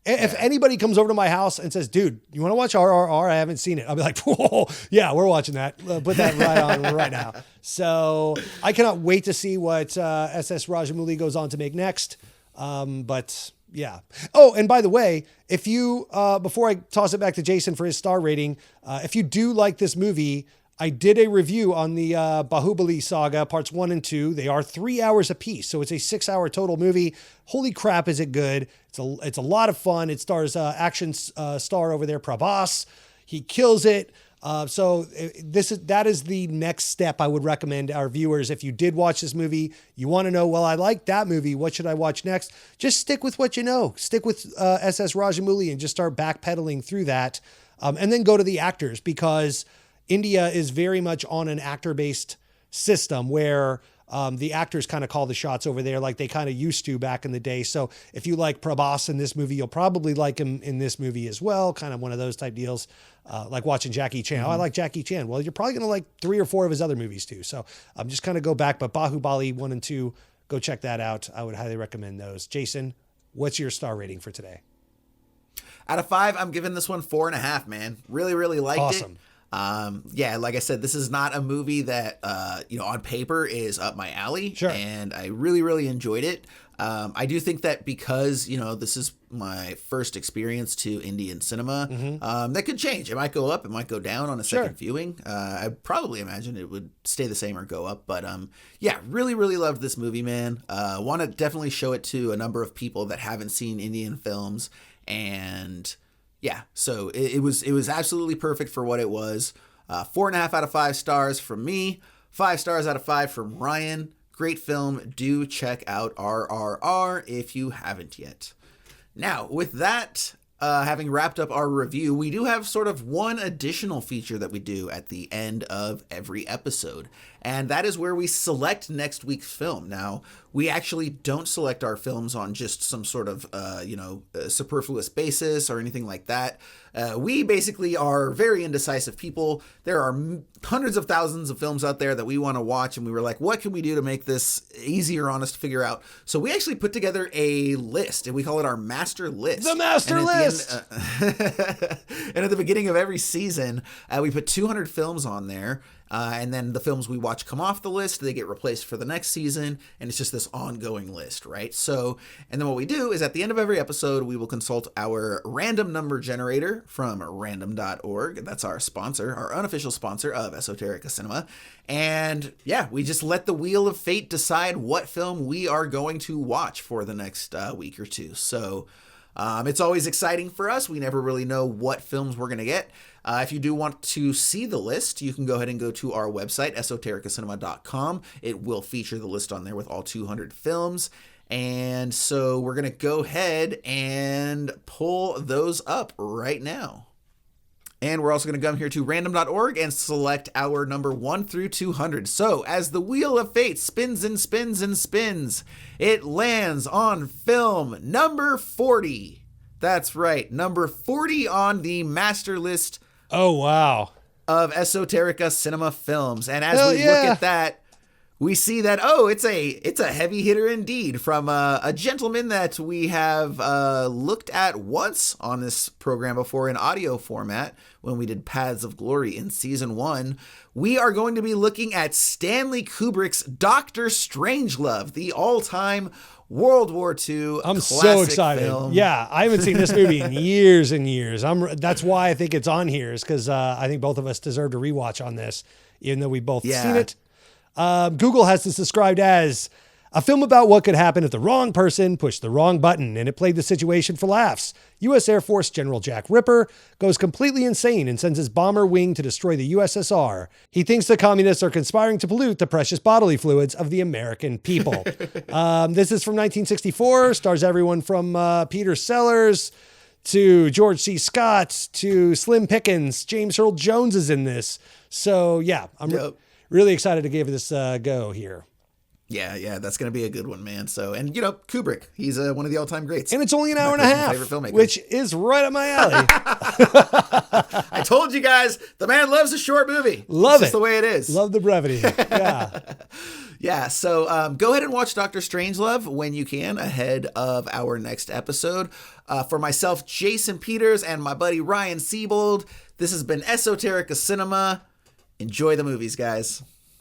if anybody comes over to my house and says, dude, you want to watch RRR? I haven't seen it. I'll be like, whoa, yeah, we're watching that. Put that right on right now. So I cannot wait to see what SS Rajamouli goes on to make next. But yeah. Oh, and by the way, if you, before I toss it back to Jason for his star rating, if you do like this movie, I did a review on the Bahubali saga, parts 1 and 2. They are 3 hours apiece, so it's a 6-hour total movie. Holy crap, is it good? It's a lot of fun. It stars action star over there, Prabhas. He kills it. So that is the next step I would recommend our viewers. If you did watch this movie, you want to know, well, I like that movie, what should I watch next? Just stick with what you know. Stick with SS Rajamouli and just start backpedaling through that. And then go to the actors, because India is very much on an actor-based system where the actors kind of call the shots over there like they kind of used to back in the day. So if you like Prabhas in this movie, you'll probably like him in this movie as well. Kind of one of those type deals, like watching Jackie Chan. Mm-hmm. Oh, I like Jackie Chan. Well, you're probably going to like 3 or 4 of his other movies too. So just kind of go back. But Bahubali 1 and 2, go check that out. I would highly recommend those. Jason, what's your star rating for today? Out of 5, I'm giving this one 4.5, man. Really, really liked it. Yeah, like I said, this is not a movie that, on paper is up my alley. Sure. And I really, really enjoyed it. I do think that because, this is my first experience to Indian cinema, that could change. It might go up, it might go down on a second viewing. I probably imagine it would stay the same or go up. But yeah, really, really loved this movie, man. Want to definitely show it to a number of people that haven't seen Indian films. And yeah, so it was absolutely perfect for what it was. 4.5 out of 5 stars from me, 5 stars out of 5 from Ryan. Great film. Do check out RRR if you haven't yet. Now, with that, having wrapped up our review, we do have sort of one additional feature that we do at the end of every episode, and that is where we select next week's film. Now, we actually don't select our films on just some sort of, superfluous basis or anything like that. We basically are very indecisive people. There are hundreds of thousands of films out there that we want to watch, and we were like, what can we do to make this easier on us to figure out? So we actually put together a list, and we call it our master list. The master list! And at the beginning of every season, we put 200 films on there. And then the films we watch come off the list, they get replaced for the next season, and it's just this ongoing list, right? So, and then what we do is at the end of every episode, we will consult our random number generator from random.org. That's our sponsor, our unofficial sponsor of Esoterica Cinema. And yeah, we just let the wheel of fate decide what film we are going to watch for the next week or two. So it's always exciting for us. We never really know what films we're going to get. If you do want to see the list, you can go ahead and go to our website, esotericacinema.com. It will feature the list on there with all 200 films. And so we're going to go ahead and pull those up right now. And we're also going to come here to random.org and select our number 1 through 200. So as the wheel of fate spins and spins and spins, it lands on film number 40. That's right, number 40 on the master list. Oh, wow. Of Esoterica Cinema films. And as we look at that, we see that, it's a heavy hitter indeed from a gentleman that we have looked at once on this program before in audio format when we did Paths of Glory in season 1. We are going to be looking at Stanley Kubrick's Dr. Strangelove, the all-time World War II I'm so excited. Film. Yeah, I haven't seen this movie in years and years. That's why I think it's on here, is because I think both of us deserve to rewatch on this, even though we both seen it. Google has this described as a film about what could happen if the wrong person pushed the wrong button, and it played the situation for laughs. U.S. Air Force General Jack Ripper goes completely insane and sends his bomber wing to destroy the USSR. He thinks the communists are conspiring to pollute the precious bodily fluids of the American people. This is from 1964, stars everyone from Peter Sellers to George C. Scott to Slim Pickens. James Earl Jones is in this. So yeah, I'm really excited to give this a go here. Yeah, that's going to be a good one, man. So, and you know, Kubrick, he's one of the all-time greats. And it's only an hour and a half, which is right up my alley. I told you guys, the man loves a short movie. Love it's just the way it is. Love the brevity. Yeah. Yeah, so go ahead and watch Dr. Strangelove when you can ahead of our next episode. For myself, Jason Peters, and my buddy Ryan Siebold, this has been Esoterica Cinema. Enjoy the movies, guys.